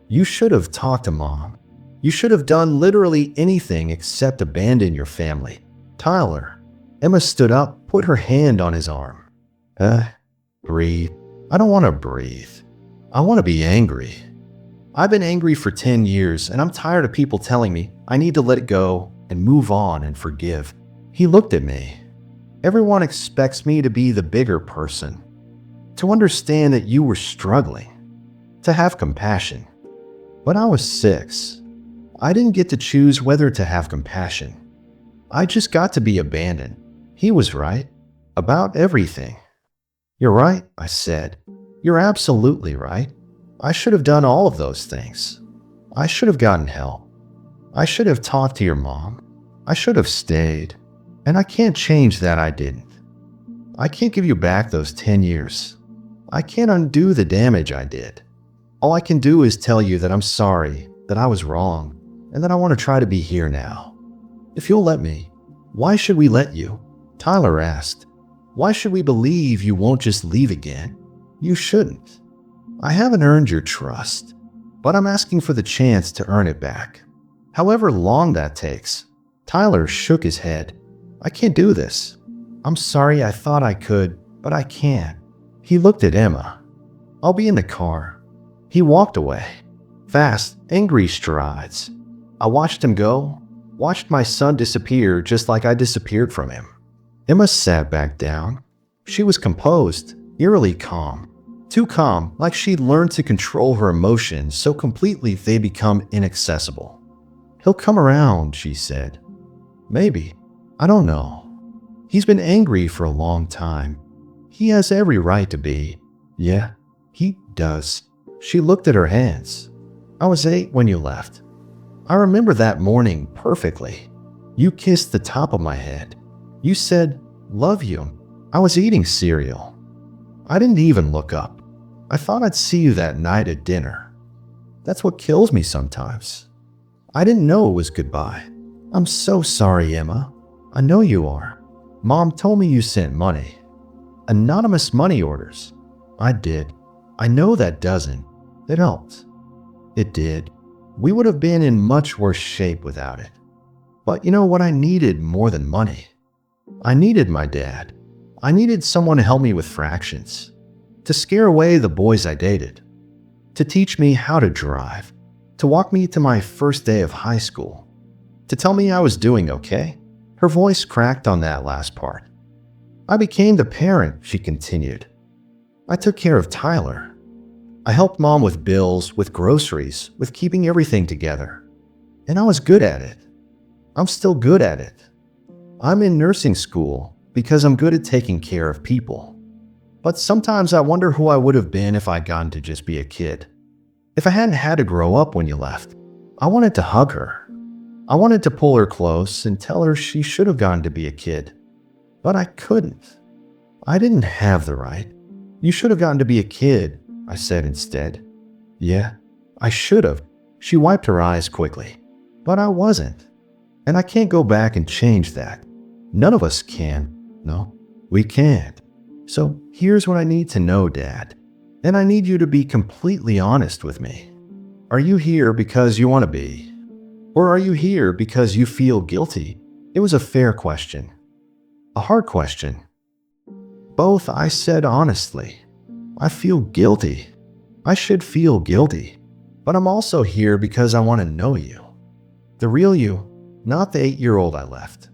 You should have talked to Mom. You should have done literally anything except abandon your family. Tyler. Emma stood up, put her hand on his arm. Breathe. I don't want to breathe. I want to be angry. I've been angry for 10 years, and I'm tired of people telling me I need to let it go and move on and forgive. He looked at me. Everyone expects me to be the bigger person, to understand that you were struggling, to have compassion. But I was 6. I didn't get to choose whether to have compassion. I just got to be abandoned. He was right about everything. You're right, I said. You're absolutely right. I should have done all of those things. I should have gotten help. I should have talked to your mom. I should have stayed. And I can't change that I didn't. I can't give you back those 10 years. I can't undo the damage I did. All I can do is tell you that I'm sorry, that I was wrong, and that I want to try to be here now. If you'll let me. Why should we let you? Tyler asked. Why should we believe you won't just leave again? You shouldn't. I haven't earned your trust, but I'm asking for the chance to earn it back. However long that takes. Tyler shook his head. I can't do this. I'm sorry, I thought I could, but I can't. He looked at Emma. I'll be in the car. He walked away. Fast, angry strides. I watched him go, watched my son disappear just like I disappeared from him. Emma sat back down. She was composed, eerily calm. Too calm, like she'd learned to control her emotions so completely they become inaccessible. He'll come around, she said. Maybe. I don't know. He's been angry for a long time. He has every right to be. Yeah, he does. She looked at her hands. I was 8 when you left. I remember that morning perfectly. You kissed the top of my head. You said, love you. I was eating cereal. I didn't even look up. I thought I'd see you that night at dinner. That's what kills me sometimes. I didn't know it was goodbye. I'm so sorry, Emma. I know you are. Mom told me you sent money. Anonymous money orders. I did. I know that doesn't. It helped. It did. We would have been in much worse shape without it. But you know what I needed more than money? I needed my dad. I needed someone to help me with fractions, to scare away the boys I dated, to teach me how to drive, to walk me to my first day of high school, to tell me I was doing okay. Her voice cracked on that last part. I became the parent, she continued. I took care of Tyler. I helped Mom with bills, with groceries, with keeping everything together. And I was good at it. I'm still good at it. I'm in nursing school because I'm good at taking care of people. But sometimes I wonder who I would have been if I'd gotten to just be a kid. If I hadn't had to grow up when you left. I wanted to hug her. I wanted to pull her close and tell her she should have gotten to be a kid. But I couldn't. I didn't have the right. You should have gotten to be a kid, I said instead. Yeah, I should have. She wiped her eyes quickly. But I wasn't. And I can't go back and change that. None of us can. No, we can't. So here's what I need to know, Dad. And I need you to be completely honest with me. Are you here because you want to be? Or are you here because you feel guilty? It was a fair question. A hard question. Both, I said honestly. I feel guilty. I should feel guilty. But I'm also here because I want to know you. The real you, not the 8-year-old I left.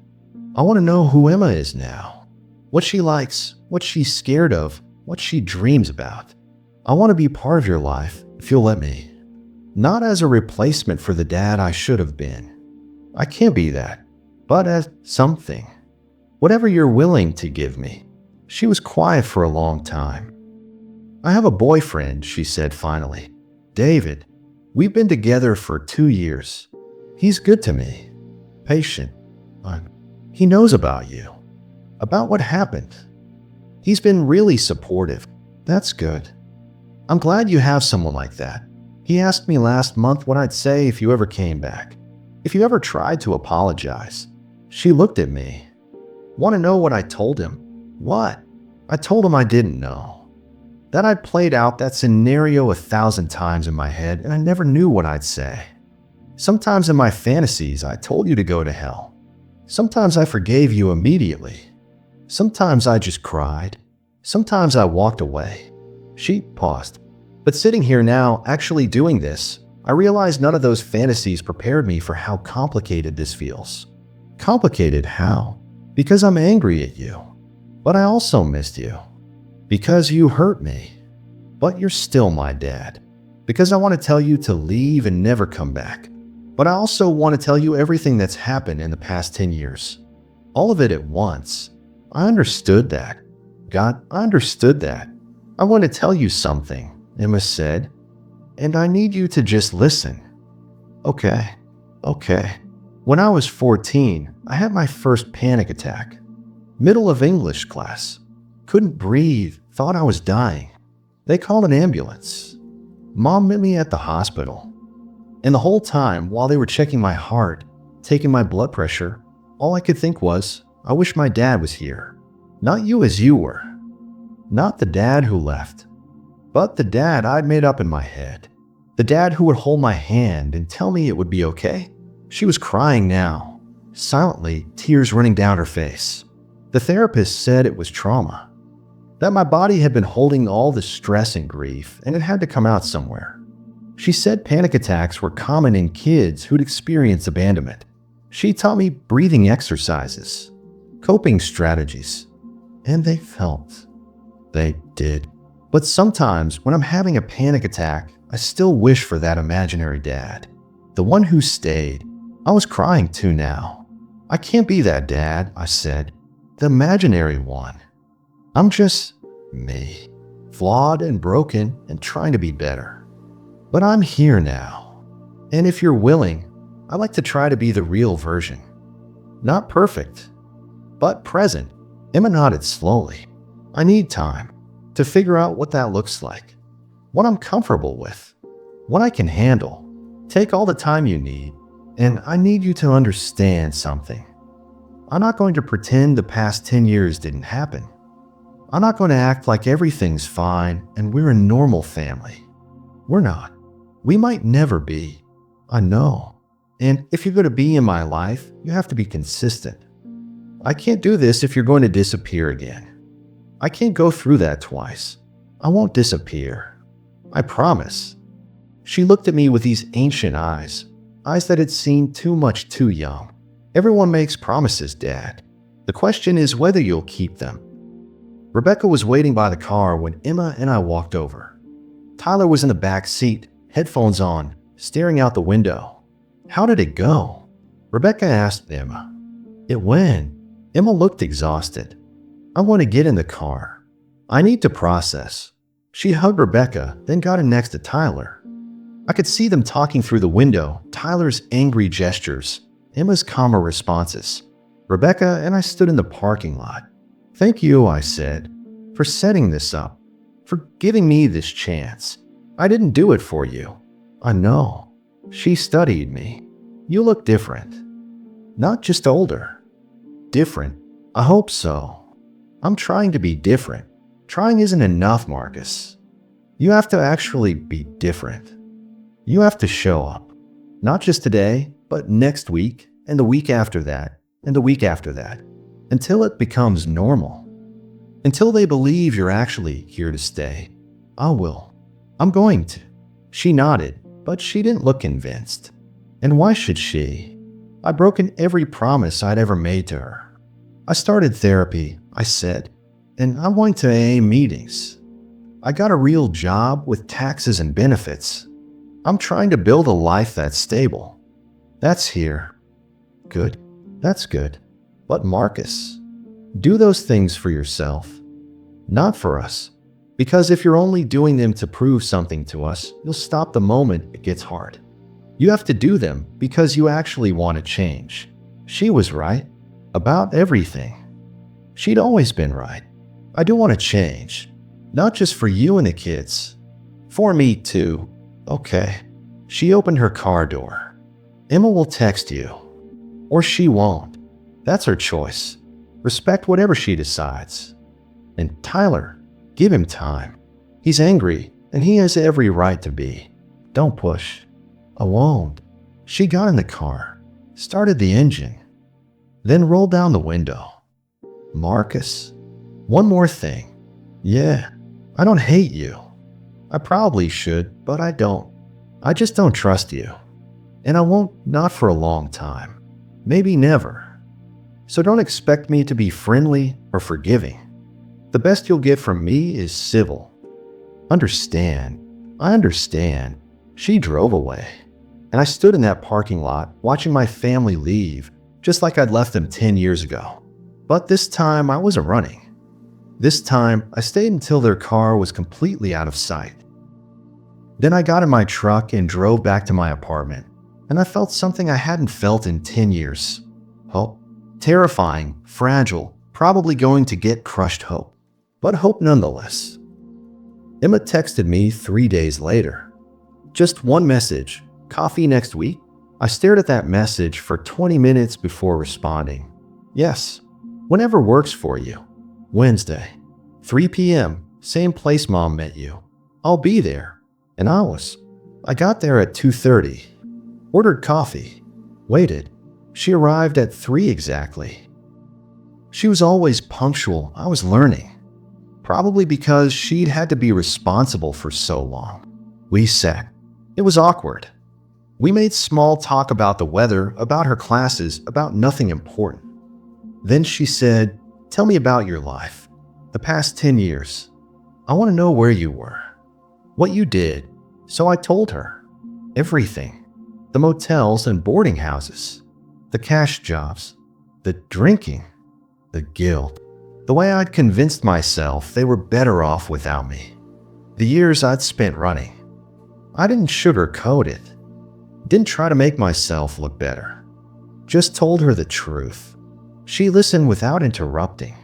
I want to know who Emma is now. What she likes, what she's scared of, what she dreams about. I want to be part of your life, if you'll let me. Not as a replacement for the dad I should have been. I can't be that, but as something. Whatever you're willing to give me. She was quiet for a long time. I have a boyfriend, she said finally. David. We've been together for 2 years. He's good to me. Patient. He knows about you. About what happened. He's been really supportive. That's good. I'm glad you have someone like that. He asked me last month what I'd say if you ever came back. If you ever tried to apologize. She looked at me. Want to know what I told him? What? I told him I didn't know. That I'd played out that scenario 1,000 times in my head and I never knew what I'd say. Sometimes in my fantasies, I told you to go to hell. Sometimes I forgave you immediately. Sometimes I just cried. Sometimes I walked away. She paused. But sitting here now, actually doing this, I realize none of those fantasies prepared me for how complicated this feels. Complicated how? Because I'm angry at you. But I also missed you. Because you hurt me. But you're still my dad. Because I want to tell you to leave and never come back. But I also want to tell you everything that's happened in the past 10 years. All of it at once. I understood that. God, I understood that. I want to tell you something, Emma said. And I need you to just listen. Okay. When I was 14, I had my first panic attack. Middle of English class. Couldn't breathe, thought I was dying. They called an ambulance. Mom met me at the hospital. And the whole time, while they were checking my heart, taking my blood pressure, All I could think was, I wish my dad was here. Not you as you were. Not the dad who left, but the dad I'd made up in my head. The dad who would hold my hand and tell me it would be okay. She was crying now, silently, tears running down her face. The therapist said it was trauma, that my body had been holding all the stress and grief, and it had to come out somewhere. She said panic attacks were common in kids who'd experienced abandonment. She taught me breathing exercises, coping strategies, and they felt. They did. But sometimes when I'm having a panic attack, I still wish for that imaginary dad, the one who stayed. I was crying too now. I can't be that dad, I said, the imaginary one. I'm just me, flawed and broken and trying to be better. But I'm here now. And if you're willing, I'd like to try to be the real version. Not perfect, but present. Emma nodded slowly. I need time to figure out what that looks like, what I'm comfortable with, what I can handle. Take all the time you need, and I need you to understand something. I'm not going to pretend the past 10 years didn't happen. I'm not going to act like everything's fine and we're a normal family. We're not. We might never be. I know. And if you're going to be in my life, you have to be consistent. I can't do this if you're going to disappear again. I can't go through that twice. I won't disappear. I promise. She looked at me with these ancient eyes that had seen too much too young. Everyone makes promises, Dad. The question is whether you'll keep them. Rebecca was waiting by the car when Emma and I walked over. Tyler was in the back seat, headphones on, staring out the window. How did it go? Rebecca asked Emma. It went. Emma looked exhausted. I want to get in the car. I need to process. She hugged Rebecca, then got in next to Tyler. I could see them talking through the window, Tyler's angry gestures, Emma's calmer responses. Rebecca and I stood in the parking lot. Thank you, I said, for setting this up, for giving me this chance. I didn't do it for you. I know. She studied me. You look different. Not just older. Different. I hope so. I'm trying to be different. Trying isn't enough, Marcus. You have to actually be different. You have to show up. Not just today, but next week, and the week after that, and the week after that, until it becomes normal. Until they believe you're actually here to stay. I will. I'm going to. She nodded, but she didn't look convinced. And why should she? I'd broken every promise I'd ever made to her. I started therapy, I said, and I'm going to AA meetings. I got a real job with taxes and benefits. I'm trying to build a life that's stable. That's here. Good. That's good. But Marcus, do those things for yourself, not for us. Because if you're only doing them to prove something to us, you'll stop the moment it gets hard. You have to do them because you actually want to change. She was right about everything. She'd always been right. I do want to change, not just for you and the kids, for me too. Okay. She opened her car door. Emma will text you, or she won't. That's her choice. Respect whatever she decides. And Tyler, give him time. He's angry, and he has every right to be. Don't push. I won't. She got in the car, started the engine, then rolled down the window. Marcus, one more thing. Yeah, I don't hate you. I probably should, but I don't. I just don't trust you. And I won't, not for a long time. Maybe never. So don't expect me to be friendly or forgiving. The best you'll get from me is civil. Understand. I understand. She drove away. And I stood in that parking lot watching my family leave, just like I'd left them 10 years ago. But this time I wasn't running. This time I stayed until their car was completely out of sight. Then I got in my truck and drove back to my apartment, and I felt something I hadn't felt in 10 years. Hope. Terrifying, fragile, probably going to get crushed hope. But hope nonetheless. Emma texted me 3 days later. Just one message. Coffee next week? I stared at that message for 20 minutes before responding. Yes. Whenever works for you. Wednesday, 3 p.m., same place Mom met you. I'll be there. And I got there at 2:30. Ordered coffee. Waited. She arrived at 3 exactly. She was always punctual. I was learning. Probably because she'd had to be responsible for so long. We sat. It was awkward. We made small talk about the weather, about her classes, about nothing important. Then she said, "Tell me about your life. The past 10 years. I want to know where you were. What you did." So I told her. Everything. The motels and boarding houses. The cash jobs. The drinking. The guilt. The way I'd convinced myself they were better off without me. The years I'd spent running. I didn't sugarcoat it. Didn't try to make myself look better. Just told her the truth. She listened without interrupting.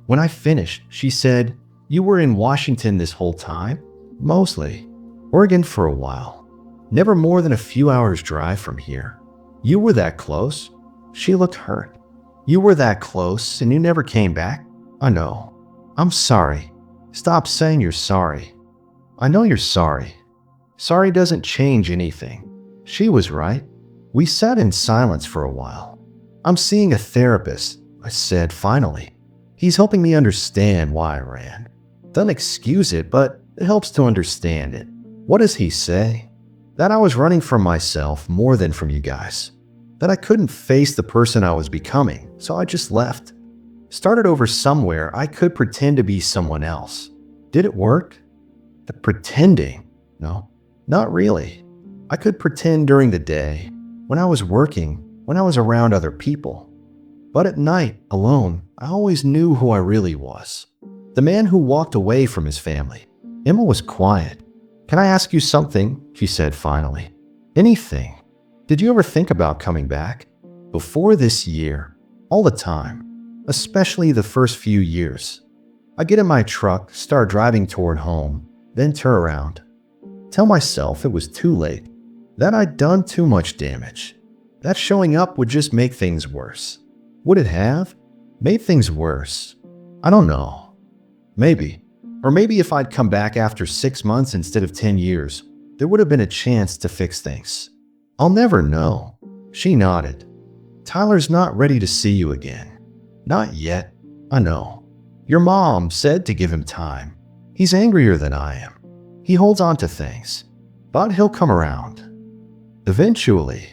When I finished, she said, "You were in Washington this whole time?" "Mostly. Oregon for a while. Never more than a few hours drive from here." "You were that close?" She looked hurt. "You were that close and you never came back?" "I know. I'm sorry." "Stop saying you're sorry." "I know you're sorry. Sorry doesn't change anything." She was right. We sat in silence for a while. "I'm seeing a therapist," I said finally. "He's helping me understand why I ran. Doesn't excuse it, but it helps to understand it." "What does he say?" "That I was running from myself more than from you guys. That I couldn't face the person I was becoming, so I just left. Started over somewhere I could pretend to be someone else." "Did it work?" "The pretending? No, not really. I could pretend during the day, when I was working, when I was around other people. But at night, alone, I always knew who I really was. The man who walked away from his family." Emma was quiet. "Can I ask you something?" she said finally. "Anything. Did you ever think about coming back?" "Before this year, all the time, especially the first few years. I get in my truck, start driving toward home, then turn around. Tell myself it was too late, that I'd done too much damage, that showing up would just make things worse. Would it have? Made things worse? I don't know. Maybe. Or maybe if I'd come back after 6 months instead of 10 years, there would have been a chance to fix things. I'll never know." She nodded. "Tyler's not ready to see you again." "Not yet. I know. Your mom said to give him time. He's angrier than I am. He holds on to things. But he'll come around. Eventually.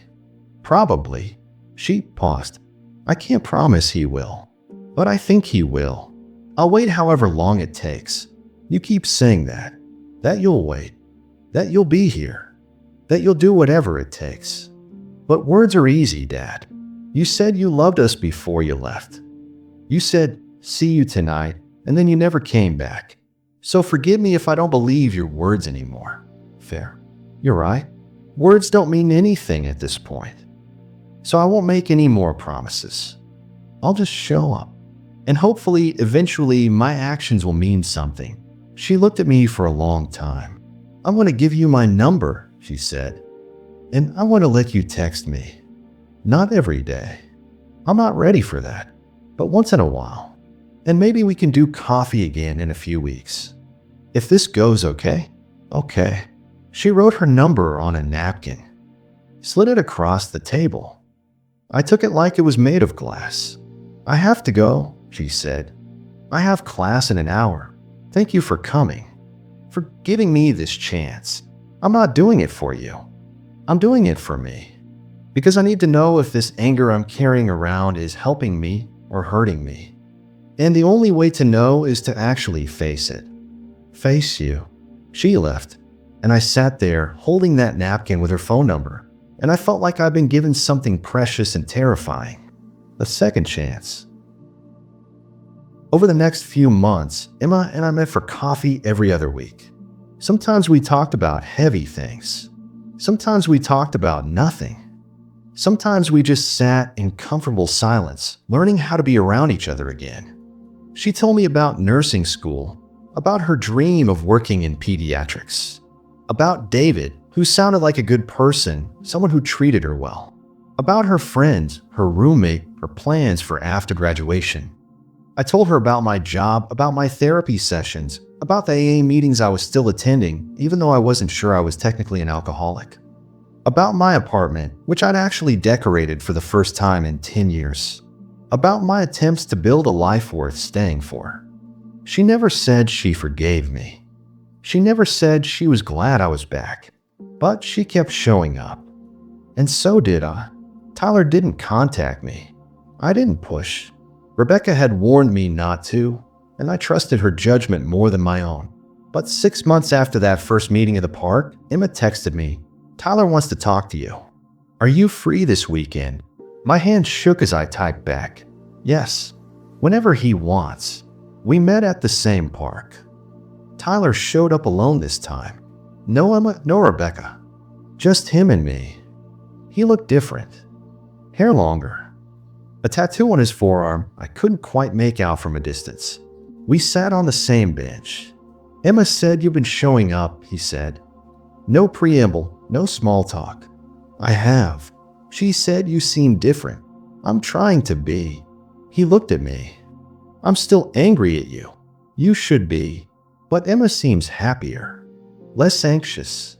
Probably." She paused. "I can't promise he will. But I think he will. I'll wait however long it takes. You keep saying that. That you'll wait. That you'll be here. That you'll do whatever it takes. But words are easy, Dad. You said you loved us before you left. You said, 'See you tonight,' and then you never came back. So forgive me if I don't believe your words anymore." "Fair. You're right. Words don't mean anything at this point. So I won't make any more promises. I'll just show up. And hopefully, eventually, my actions will mean something." She looked at me for a long time. "I'm going to give you my number," she said. "And I want to let you text me. Not every day. I'm not ready for that. But once in a while. And maybe we can do coffee again in a few weeks. If this goes okay." "Okay." She wrote her number on a napkin. Slid it across the table. I took it like it was made of glass. "I have to go," she said. "I have class in an hour. Thank you for coming. For giving me this chance. I'm not doing it for you. I'm doing it for me. Because I need to know if this anger I'm carrying around is helping me or hurting me. And the only way to know is to actually face it. Face you." She left, and I sat there holding that napkin with her phone number, and I felt like I'd been given something precious and terrifying. A second chance. Over the next few months, Emma and I met for coffee every other week. Sometimes we talked about heavy things. Sometimes we talked about nothing. Sometimes we just sat in comfortable silence, learning how to be around each other again. She told me about nursing school, about her dream of working in pediatrics, about David, who sounded like a good person, someone who treated her well. about her friends, her roommate, her plans for after graduation. I told her about my job, about my therapy sessions, about the AA meetings I was still attending, even though I wasn't sure I was technically an alcoholic. About my apartment, which I'd actually decorated for the first time in 10 years. About my attempts to build a life worth staying for. She never said she forgave me. She never said she was glad I was back. But she kept showing up. And so did I. Tyler didn't contact me. I didn't push. Rebecca had warned me not to, and I trusted her judgment more than my own. But 6 months after that first meeting at the park, Emma texted me, "Tyler wants to talk to you. Are you free this weekend?" My hand shook as I typed back, "Yes, whenever he wants." We met at the same park. Tyler showed up alone this time. No Emma, no Rebecca. Just him and me. He looked different. Hair longer. A tattoo on his forearm I couldn't quite make out from a distance. We sat on the same bench. "Emma said you've been showing up," he said. No preamble, no small talk. "I have. She said you seem different. I'm trying to be." He looked at me. "I'm still angry at you. You should be. But Emma seems happier. Less anxious.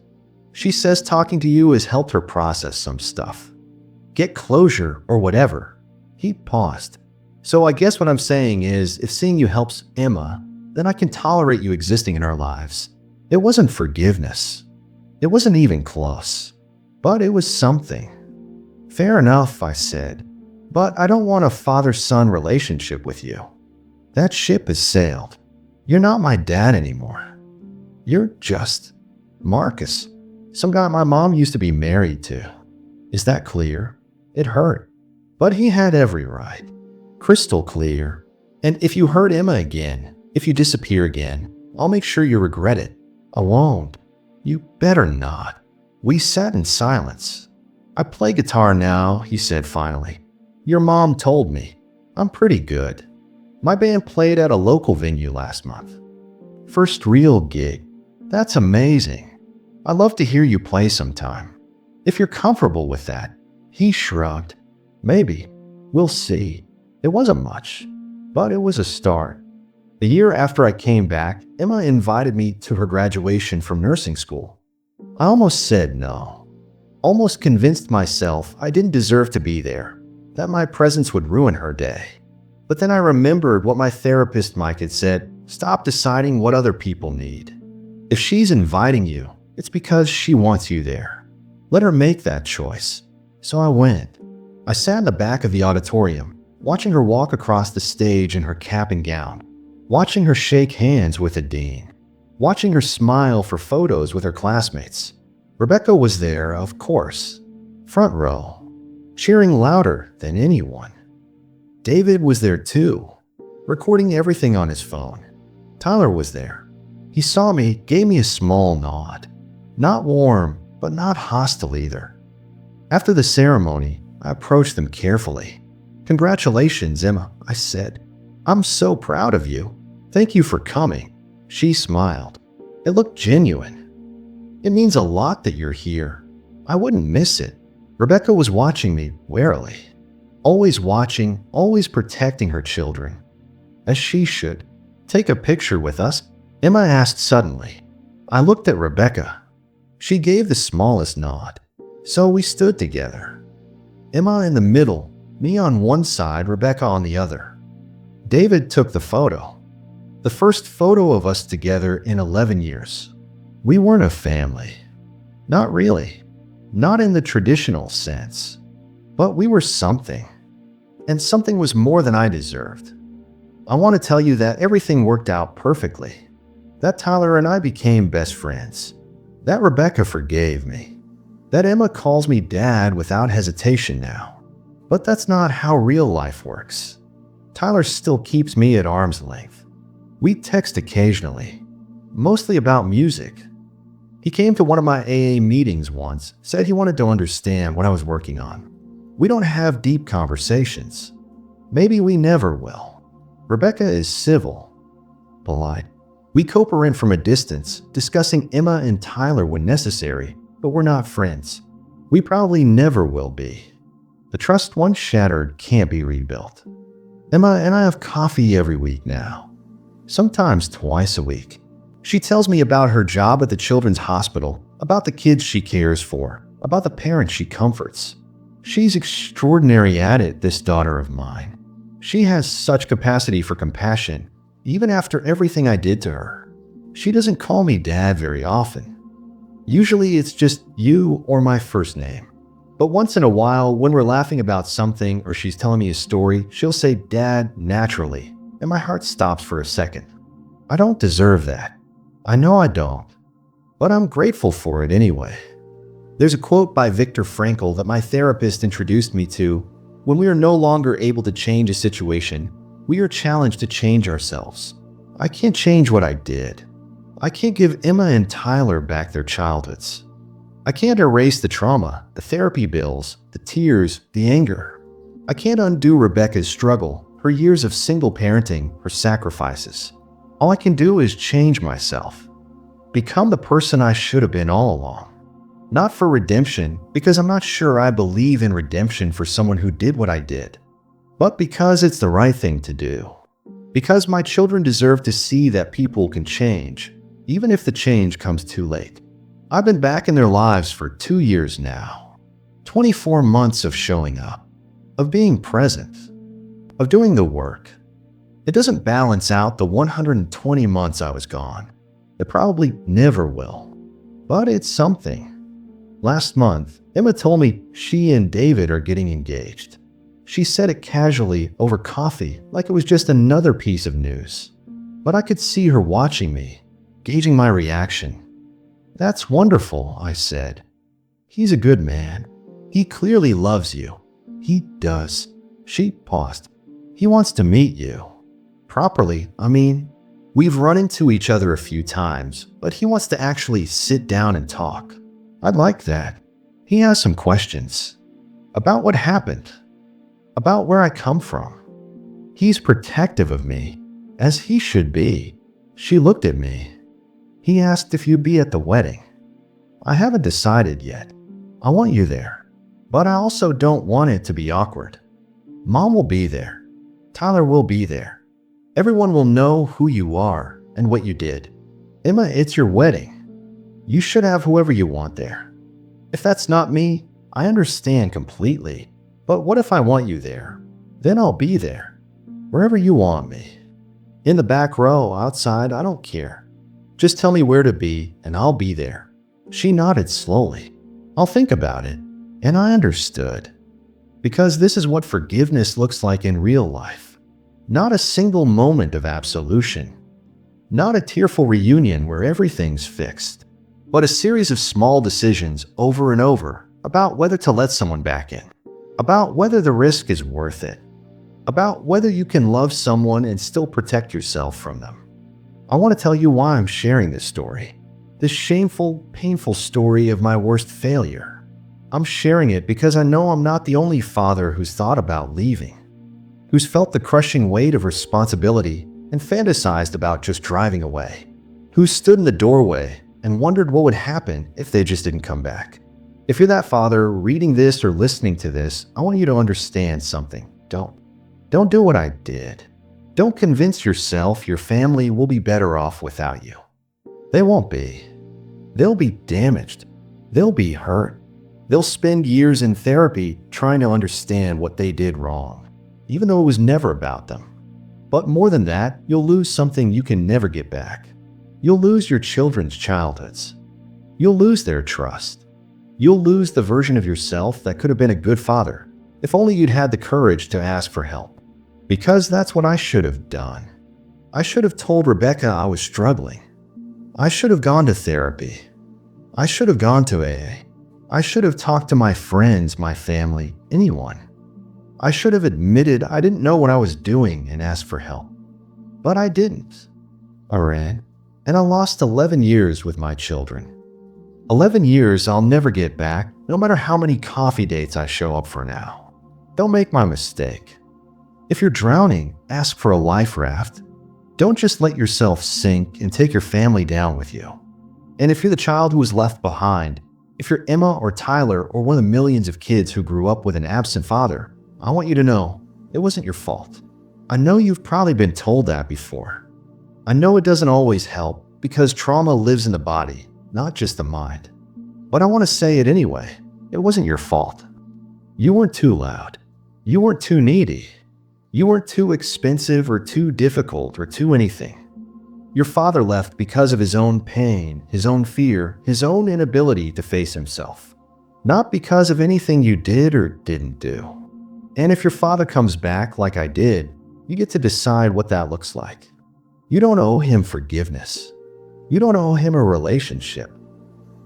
She says talking to you has helped her process some stuff. Get closure or whatever." He paused. "So I guess what I'm saying is, if seeing you helps Emma, then I can tolerate you existing in our lives." It wasn't forgiveness. It wasn't even close. But it was something. "Fair enough," I said. "But I don't want a father-son relationship with you. That ship has sailed. You're not my dad anymore. You're just Marcus, some guy my mom used to be married to." Is that clear? It hurt. But he had every right. Crystal clear. "And if you hurt Emma again, if you disappear again, I'll make sure you regret it." "I won't." "You better not." We sat in silence. "I play guitar now," he said finally. "Your mom told me. I'm pretty good. My band played at a local venue last month. First real gig. That's amazing. I'd love to hear you play sometime. If you're comfortable with that." He shrugged. "Maybe. We'll see." It wasn't much, but it was a start. A year after I came back, Emma invited me to her graduation from nursing school. I almost said no. Almost convinced myself I didn't deserve to be there, that my presence would ruin her day. But then I remembered what my therapist Mike had said, "Stop deciding what other people need. If she's inviting you, it's because she wants you there. Let her make that choice." So I went. I sat in the back of the auditorium, watching her walk across the stage in her cap and gown, watching her shake hands with the dean, watching her smile for photos with her classmates. Rebecca was there, of course, front row, cheering louder than anyone. David was there too, recording everything on his phone. Tyler was there. He saw me, gave me a small nod. Not warm, but not hostile either. After the ceremony, I approached them carefully. "Congratulations, Emma," I said. "I'm so proud of you. Thank you for coming." She smiled. It looked genuine. "It means a lot that you're here. I wouldn't miss it." Rebecca was watching me warily. Always watching, always protecting her children. As she should. "Take a picture with us?" Emma asked suddenly. I looked at Rebecca. She gave the smallest nod. So we stood together. Emma in the middle, me on one side, Rebecca on the other. David took the photo. The first photo of us together in 11 years. We weren't a family. Not really. Not in the traditional sense. But we were something. And something was more than I deserved. I want to tell you that everything worked out perfectly. That Tyler and I became best friends. That Rebecca forgave me. That Emma calls me dad without hesitation now. But that's not how real life works. Tyler still keeps me at arm's length. We text occasionally, mostly about music. He came to one of my AA meetings once, said he wanted to understand what I was working on. We don't have deep conversations. Maybe we never will. Rebecca is civil, polite. We co-parent from a distance, discussing Emma and Tyler when necessary, but we're not friends. We probably never will be. The trust once shattered can't be rebuilt. Emma and I have coffee every week now, sometimes twice a week. She tells me about her job at the children's hospital, about the kids she cares for, about the parents she comforts. She's extraordinary at it, this daughter of mine. She has such capacity for compassion, even after everything I did to her. She doesn't call me Dad very often. Usually it's just you or my first name. But once in a while, when we're laughing about something or she's telling me a story, she'll say Dad naturally, and my heart stops for a second. I don't deserve that. I know I don't. But I'm grateful for it anyway. There's a quote by Viktor Frankl that my therapist introduced me to. When we are no longer able to change a situation, we are challenged to change ourselves. I can't change what I did. I can't give Emma and Tyler back their childhoods. I can't erase the trauma, the therapy bills, the tears, the anger. I can't undo Rebecca's struggle, her years of single parenting, her sacrifices. All I can do is change myself. Become the person I should have been all along. Not for redemption, because I'm not sure I believe in redemption for someone who did what I did, but because it's the right thing to do. Because my children deserve to see that people can change, even if the change comes too late. I've been back in their lives for 2 years now. 24 months of showing up, of being present, of doing the work. It doesn't balance out the 120 months I was gone. It probably never will, but it's something. Last month, Emma told me she and David are getting engaged. She said it casually over coffee, like it was just another piece of news. But I could see her watching me, gauging my reaction. That's wonderful, I said. He's a good man. He clearly loves you. He does. She paused. He wants to meet you. Properly, I mean. We've run into each other a few times, but he wants to actually sit down and talk. I'd like that. He has some questions. About what happened. About where I come from. He's protective of me, as he should be. She looked at me. He asked if you'd be at the wedding. I haven't decided yet. I want you there, but I also don't want it to be awkward. Mom will be there. Tyler will be there. Everyone will know who you are and what you did. Emma, it's your wedding. You should have whoever you want there. If that's not me, I understand completely. But what if I want you there? Then I'll be there. Wherever you want me. In the back row, outside, I don't care. Just tell me where to be, and I'll be there. She nodded slowly. I'll think about it. And I understood. Because this is what forgiveness looks like in real life. Not a single moment of absolution. Not a tearful reunion where everything's fixed. But a series of small decisions over and over about whether to let someone back in. About whether the risk is worth it. About whether you can love someone and still protect yourself from them. I want to tell you why I'm sharing this story. This shameful, painful story of my worst failure. I'm sharing it because I know I'm not the only father who's thought about leaving. Who's felt the crushing weight of responsibility and fantasized about just driving away. Who stood in the doorway and wondered what would happen if they just didn't come back. If you're that father reading this or listening to this, I want you to understand something. Don't do what I did. Don't convince yourself your family will be better off without you. They won't be. They'll be damaged. They'll be hurt. They'll spend years in therapy trying to understand what they did wrong, even though it was never about them. But more than that, you'll lose something you can never get back. You'll lose your children's childhoods. You'll lose their trust. You'll lose the version of yourself that could have been a good father, if only you'd had the courage to ask for help. Because that's what I should have done. I should have told Rebecca I was struggling. I should have gone to therapy. I should have gone to AA. I should have talked to my friends, my family, anyone. I should have admitted I didn't know what I was doing and asked for help. But I didn't. I ran, and I lost 11 years with my children. 11 years I'll never get back, no matter how many coffee dates I show up for now. Don't make my mistake. If you're drowning, ask for a life raft. Don't just let yourself sink and take your family down with you. And if you're the child who was left behind, If you're Emma or Tyler or one of the millions of kids who grew up with an absent father, I want you to know it wasn't your fault. I know you've probably been told that before. I know it doesn't always help because trauma lives in the body, not just the mind. But I want to say it anyway. It wasn't your fault. You weren't too loud. You weren't too needy. You weren't too expensive or too difficult or too anything. Your father left because of his own pain, his own fear, his own inability to face himself. Not because of anything you did or didn't do. And if your father comes back like I did, you get to decide what that looks like. You don't owe him forgiveness. You don't owe him a relationship.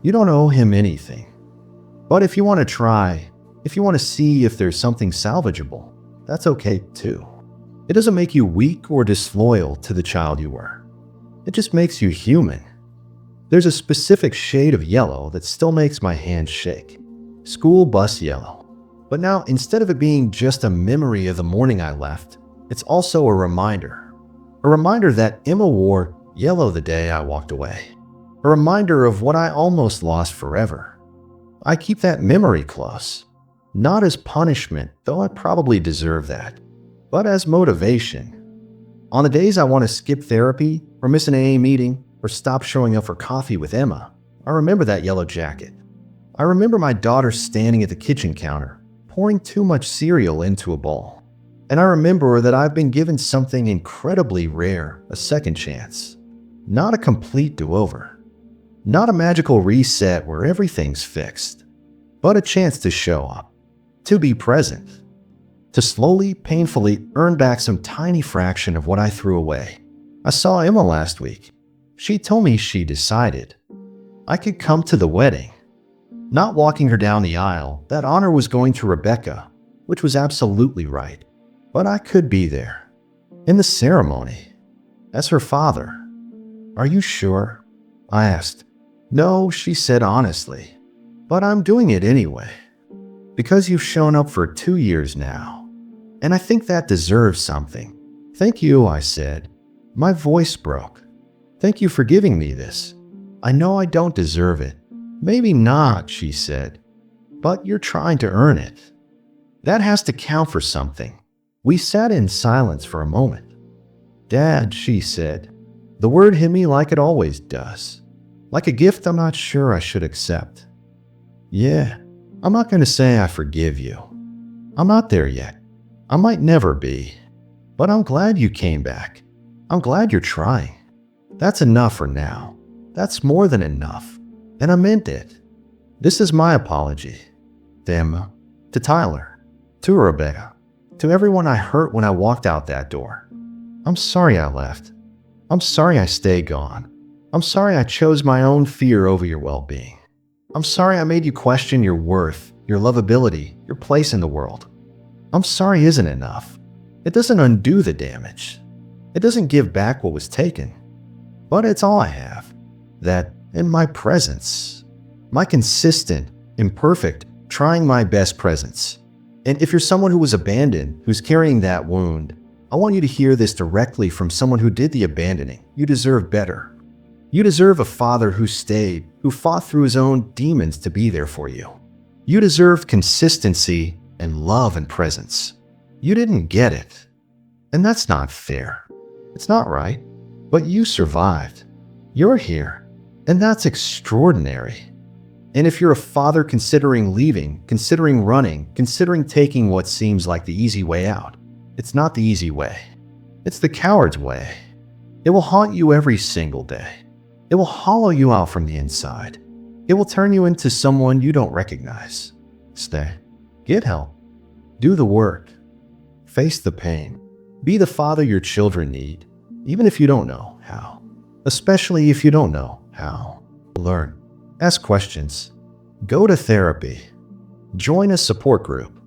You don't owe him anything. But if you want to try, if you want to see if there's something salvageable, that's okay too. It doesn't make you weak or disloyal to the child you were. It just makes you human. There's a specific shade of yellow that still makes my hand shake. School bus yellow. But now, instead of it being just a memory of the morning I left, it's also a reminder. A reminder that Emma wore yellow the day I walked away. A reminder of what I almost lost forever. I keep that memory close. Not as punishment, though I probably deserve that, but as motivation. On the days I want to skip therapy, or miss an AA meeting, or stop showing up for coffee with Emma, I remember that yellow jacket. I remember my daughter standing at the kitchen counter, pouring too much cereal into a bowl. And I remember that I've been given something incredibly rare, a second chance. Not a complete do-over. Not a magical reset where everything's fixed, but a chance to show up, to be present, to slowly, painfully earn back some tiny fraction of what I threw away. I saw Emma last week. She told me she decided I could come to the wedding. Not walking her down the aisle, that honor was going to Rebecca, which was absolutely right. But I could be there, in the ceremony, as her father. Are you sure? I asked. No, she said honestly, but I'm doing it anyway. Because you've shown up for 2 years now. And I think that deserves something. Thank you, I said. My voice broke. Thank you for giving me this. I know I don't deserve it. Maybe not, she said. But you're trying to earn it. That has to count for something. We sat in silence for a moment. Dad, she said. The word hit me like it always does. Like a gift I'm not sure I should accept. Yeah, I'm not going to say I forgive you. I'm not there yet. I might never be. But I'm glad you came back. I'm glad you're trying. That's enough for now. That's more than enough. And I meant it. This is my apology. To Emma, to Tyler, to Rebecca, to everyone I hurt when I walked out that door. I'm sorry I left. I'm sorry I stayed gone. I'm sorry I chose my own fear over your well-being. I'm sorry I made you question your worth, your lovability, your place in the world. I'm sorry isn't enough. It doesn't undo the damage. It doesn't give back what was taken. But it's all I have. That and my presence. My consistent, imperfect, trying my best presence. And if you're someone who was abandoned, who's carrying that wound, I want you to hear this directly from someone who did the abandoning. You deserve better. You deserve a father who stayed, who fought through his own demons to be there for you. You deserve consistency and love and presence. You didn't get it. And that's not fair. It's not right. But you survived. You're here. And that's extraordinary. And if you're a father considering leaving, considering running, considering taking what seems like the easy way out, it's not the easy way. It's the coward's way. It will haunt you every single day. It will hollow you out from the inside. It will turn you into someone you don't recognize. Stay. Get help. Do the work. Face the pain. Be the father your children need, even if you don't know how. Especially if you don't know how. Learn. Ask questions. Go to therapy. Join a support group.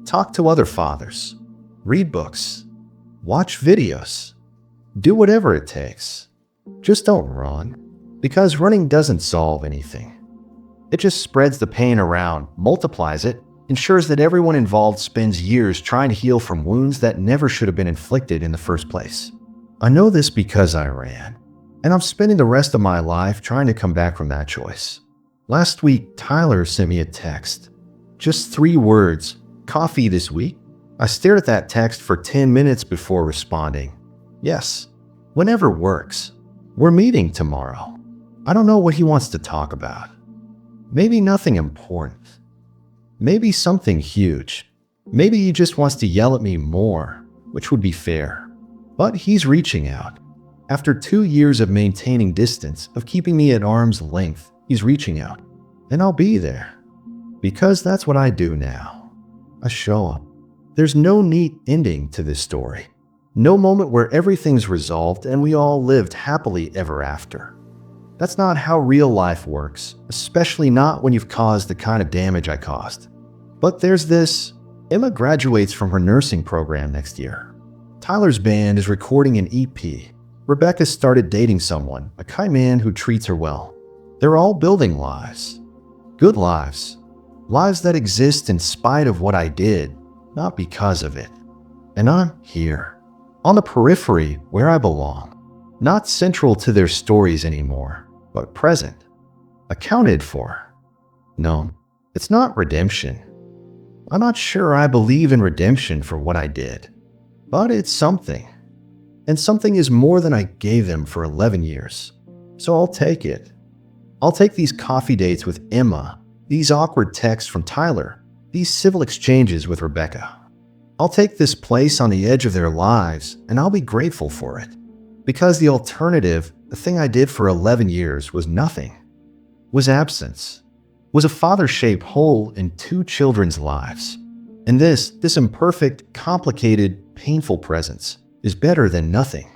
Talk to other fathers. Read books. Watch videos. Do whatever it takes. Just don't run, because running doesn't solve anything. It just spreads the pain around, multiplies it, ensures that everyone involved spends years trying to heal from wounds that never should have been inflicted in the first place. I know this because I ran, and I'm spending the rest of my life trying to come back from that choice. Last week, Tyler sent me a text. Just 3 words, "Coffee this week?" I stared at that text for 10 minutes before responding. Yes, whenever works. We're meeting tomorrow. I don't know what he wants to talk about. Maybe nothing important. Maybe something huge. Maybe he just wants to yell at me more, which would be fair. But he's reaching out. After 2 years of maintaining distance, of keeping me at arm's length, he's reaching out. And I'll be there. Because that's what I do now. I show up. There's no neat ending to this story. No moment where everything's resolved and we all lived happily ever after. That's not how real life works, especially not when you've caused the kind of damage I caused. But there's this. Emma graduates from her nursing program next year. Tyler's band is recording an EP. Rebecca started dating someone, a kind man who treats her well. They're all building lives. Good lives. Lives that exist in spite of what I did, not because of it. And I'm here, on the periphery where I belong. Not central to their stories anymore, but present. Accounted for. No, it's not redemption. I'm not sure I believe in redemption for what I did. But it's something. And something is more than I gave them for 11 years. So I'll take it. I'll take these coffee dates with Emma, these awkward texts from Tyler, these civil exchanges with Rebecca. I'll take this place on the edge of their lives, and I'll be grateful for it. Because the alternative, the thing I did for 11 years, was nothing. Was absence. Was a father-shaped hole in 2 children's lives. And this imperfect, complicated, painful presence is better than nothing.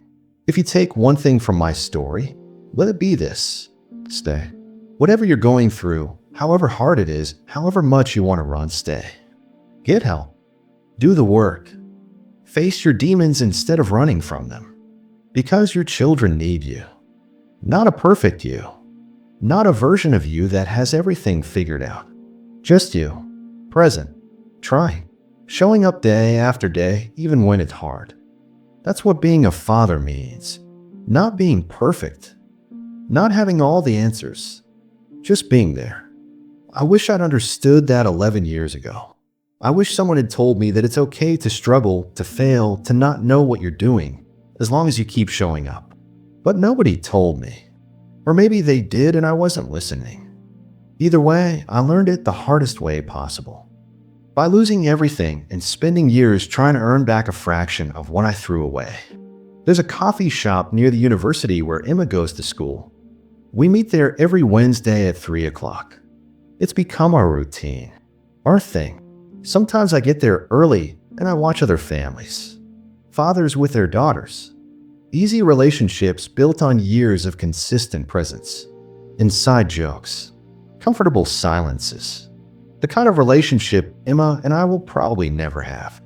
If you take one thing from my story, let it be this. Stay. Whatever you're going through, however hard it is, however much you want to run, stay. Get help. Do the work. Face your demons instead of running from them. Because your children need you. Not a perfect you. Not a version of you that has everything figured out. Just you. Present. Trying. Showing up day after day, even when it's hard. That's what being a father means. Not being perfect. Not having all the answers. Just being there. I wish I'd understood that 11 years ago. I wish someone had told me that it's okay to struggle, to fail, to not know what you're doing, as long as you keep showing up. But nobody told me. Or maybe they did and I wasn't listening. Either way, I learned it the hardest way possible. By losing everything and spending years trying to earn back a fraction of what I threw away. There's a coffee shop near the university where Emma goes to school. We meet there every Wednesday at 3 o'clock. It's become our routine, our thing. Sometimes I get there early and I watch other families. Fathers with their daughters. Easy relationships built on years of consistent presence. Inside jokes. Comfortable silences. The kind of relationship Emma and I will probably never have.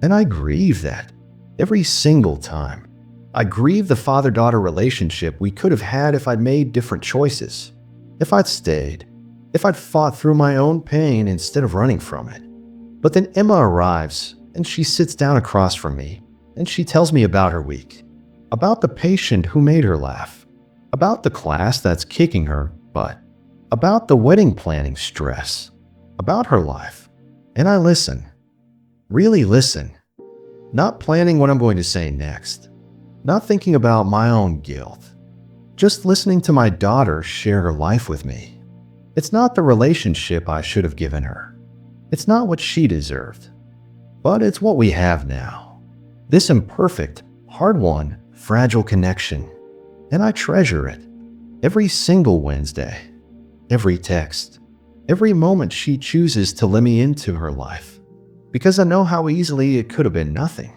And I grieve that every single time. I grieve the father-daughter relationship we could have had if I'd made different choices. If I'd stayed. If I'd fought through my own pain instead of running from it. But then Emma arrives and she sits down across from me and she tells me about her week. About the patient who made her laugh. About the class that's kicking her butt. About the wedding planning stress. About her life. And I listen. Really listen. Not planning what I'm going to say next. Not thinking about my own guilt. Just listening to my daughter share her life with me. It's not the relationship I should have given her. It's not what she deserved. But it's what we have now. This imperfect, hard-won, fragile connection. And I treasure it. Every single Wednesday. Every text. Every moment she chooses to let me into her life. Because I know how easily it could have been nothing.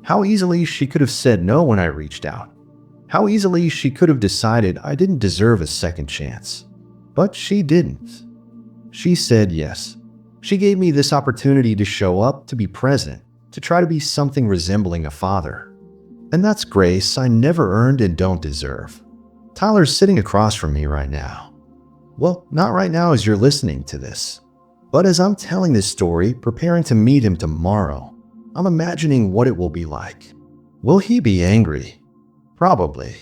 How easily she could have said no when I reached out. How easily she could have decided I didn't deserve a second chance. But she didn't. She said yes. She gave me this opportunity to show up, to be present, to try to be something resembling a father. And that's grace I never earned and don't deserve. Tyler's sitting across from me right now. Well, not right now as you're listening to this. But as I'm telling this story, preparing to meet him tomorrow, I'm imagining what it will be like. Will he be angry? Probably.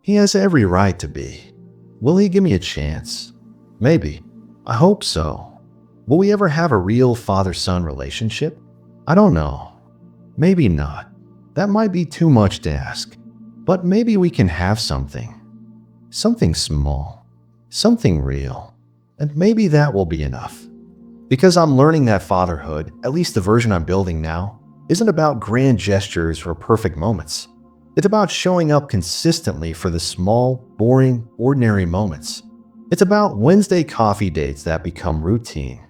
He has every right to be. Will he give me a chance? Maybe. I hope so. Will we ever have a real father-son relationship? I don't know. Maybe not. That might be too much to ask. But maybe we can have something. Something small. Something real. And maybe that will be enough. Because I'm learning that fatherhood, at least the version I'm building now, isn't about grand gestures or perfect moments. It's about showing up consistently for the small, boring, ordinary moments. It's about Wednesday coffee dates that become routine.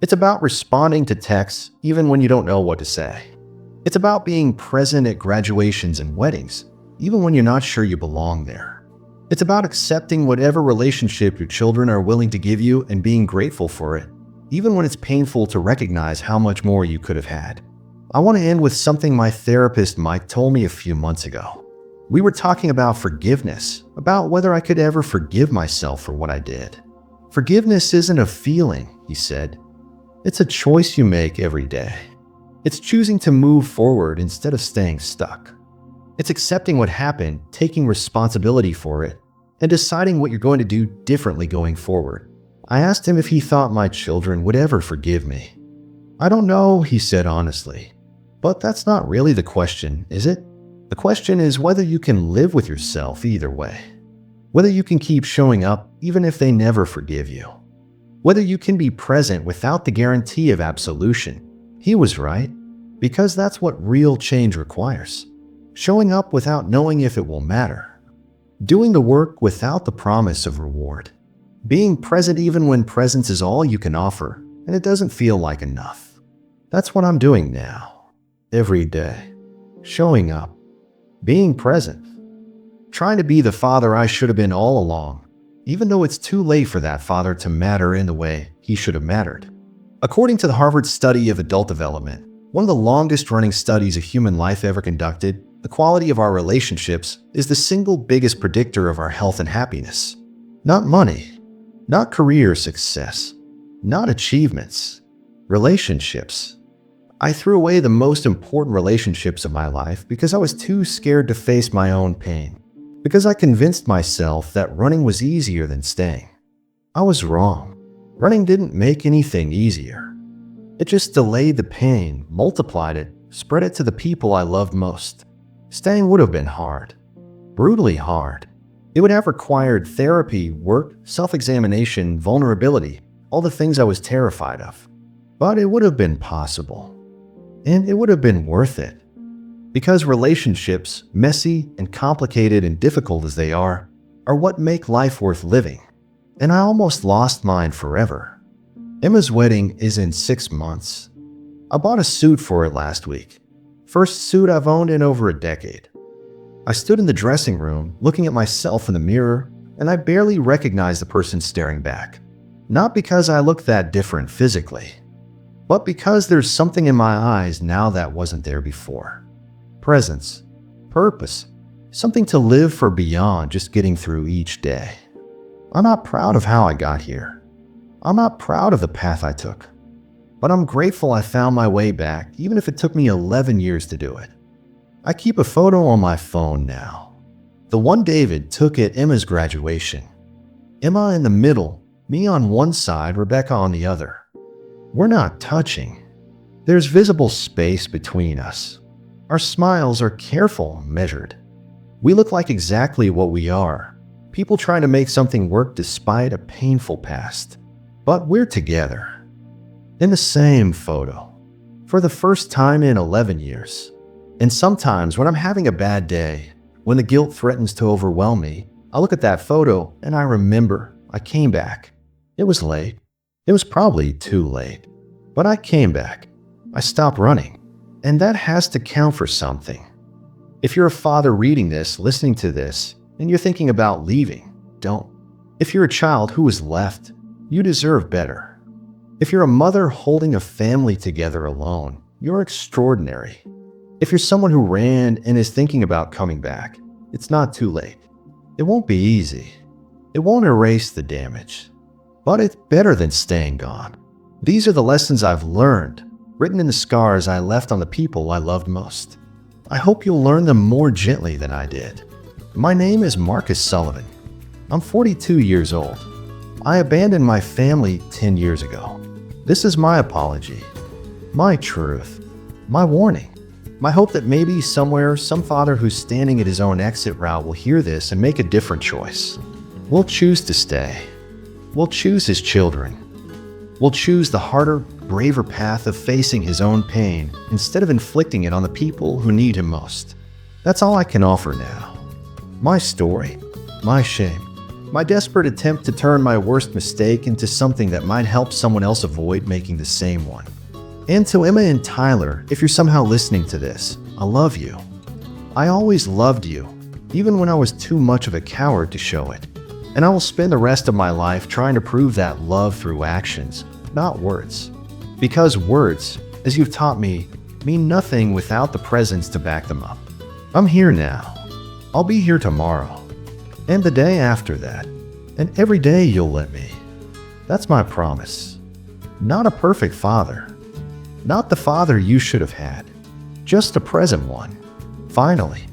It's about responding to texts even when you don't know what to say. It's about being present at graduations and weddings, even when you're not sure you belong there. It's about accepting whatever relationship your children are willing to give you and being grateful for it, even when it's painful to recognize how much more you could have had. I want to end with something my therapist Mike told me a few months ago. We were talking about forgiveness, about whether I could ever forgive myself for what I did. Forgiveness isn't a feeling, he said. It's a choice you make every day. It's choosing to move forward instead of staying stuck. It's accepting what happened, taking responsibility for it, and deciding what you're going to do differently going forward. I asked him if he thought my children would ever forgive me. I don't know, he said honestly. But that's not really the question, is it? The question is whether you can live with yourself either way. Whether you can keep showing up even if they never forgive you. Whether you can be present without the guarantee of absolution. He was right, because that's what real change requires. Showing up without knowing if it will matter. Doing the work without the promise of reward. Being present even when presence is all you can offer and it doesn't feel like enough. That's what I'm doing now. Every day. Showing up. Being present. Trying to be the father I should have been all along, even though it's too late for that father to matter in the way he should have mattered. According to the Harvard Study of Adult Development, one of the longest-running studies of human life ever conducted, the quality of our relationships is the single biggest predictor of our health and happiness. Not money, not career success, not achievements, relationships. I threw away the most important relationships of my life because I was too scared to face my own pain, because I convinced myself that running was easier than staying. I was wrong. Running didn't make anything easier. It just delayed the pain, multiplied it, spread it to the people I loved most. Staying would have been hard. Brutally hard. It would have required therapy, work, self-examination, vulnerability, all the things I was terrified of. But it would have been possible. And it would have been worth it. Because relationships, messy and complicated and difficult as they are what make life worth living. And I almost lost mine forever. Emma's wedding is in 6 months. I bought a suit for it last week. First suit I've owned in over a decade. I stood in the dressing room, looking at myself in the mirror, and I barely recognized the person staring back. Not because I looked that different physically, but because there's something in my eyes now that wasn't there before. Presence, purpose, something to live for beyond just getting through each day. I'm not proud of how I got here. I'm not proud of the path I took. But I'm grateful I found my way back, even if it took me 11 years to do it. I keep a photo on my phone now. The one David took at Emma's graduation. Emma in the middle, me on one side, Rebecca on the other. We're not touching. There's visible space between us. Our smiles are careful, measured. We look like exactly what we are. People trying to make something work despite a painful past. But we're together. In the same photo. For the first time in 11 years. And sometimes when I'm having a bad day, when the guilt threatens to overwhelm me, I look at that photo and I remember I came back. It was late. It was probably too late. But I came back. I stopped running. And that has to count for something. If you're a father reading this, listening to this, and you're thinking about leaving, don't. If you're a child who is left, you deserve better. If you're a mother holding a family together alone, you're extraordinary. If you're someone who ran and is thinking about coming back, it's not too late. It won't be easy. It won't erase the damage. But it's better than staying gone. These are the lessons I've learned, written in the scars I left on the people I loved most. I hope you'll learn them more gently than I did. My name is Marcus Sullivan. I'm 42 years old. I abandoned my family 10 years ago. This is my apology, my truth, my warning, my hope that maybe somewhere, some father who's standing at his own exit route will hear this and make a different choice. We'll choose to stay. We'll choose his children. We'll choose the harder, braver path of facing his own pain instead of inflicting it on the people who need him most. That's all I can offer now. My story, my shame, my desperate attempt to turn my worst mistake into something that might help someone else avoid making the same one. And to Emma and Tyler, if you're somehow listening to this, I love you. I always loved you, even when I was too much of a coward to show it. And I will spend the rest of my life trying to prove that love through actions, not words. Because words, as you've taught me, mean nothing without the presence to back them up. I'm here now. I'll be here tomorrow. And the day after that. And every day you'll let me. That's my promise. Not a perfect father. Not the father you should have had. Just a present one. Finally.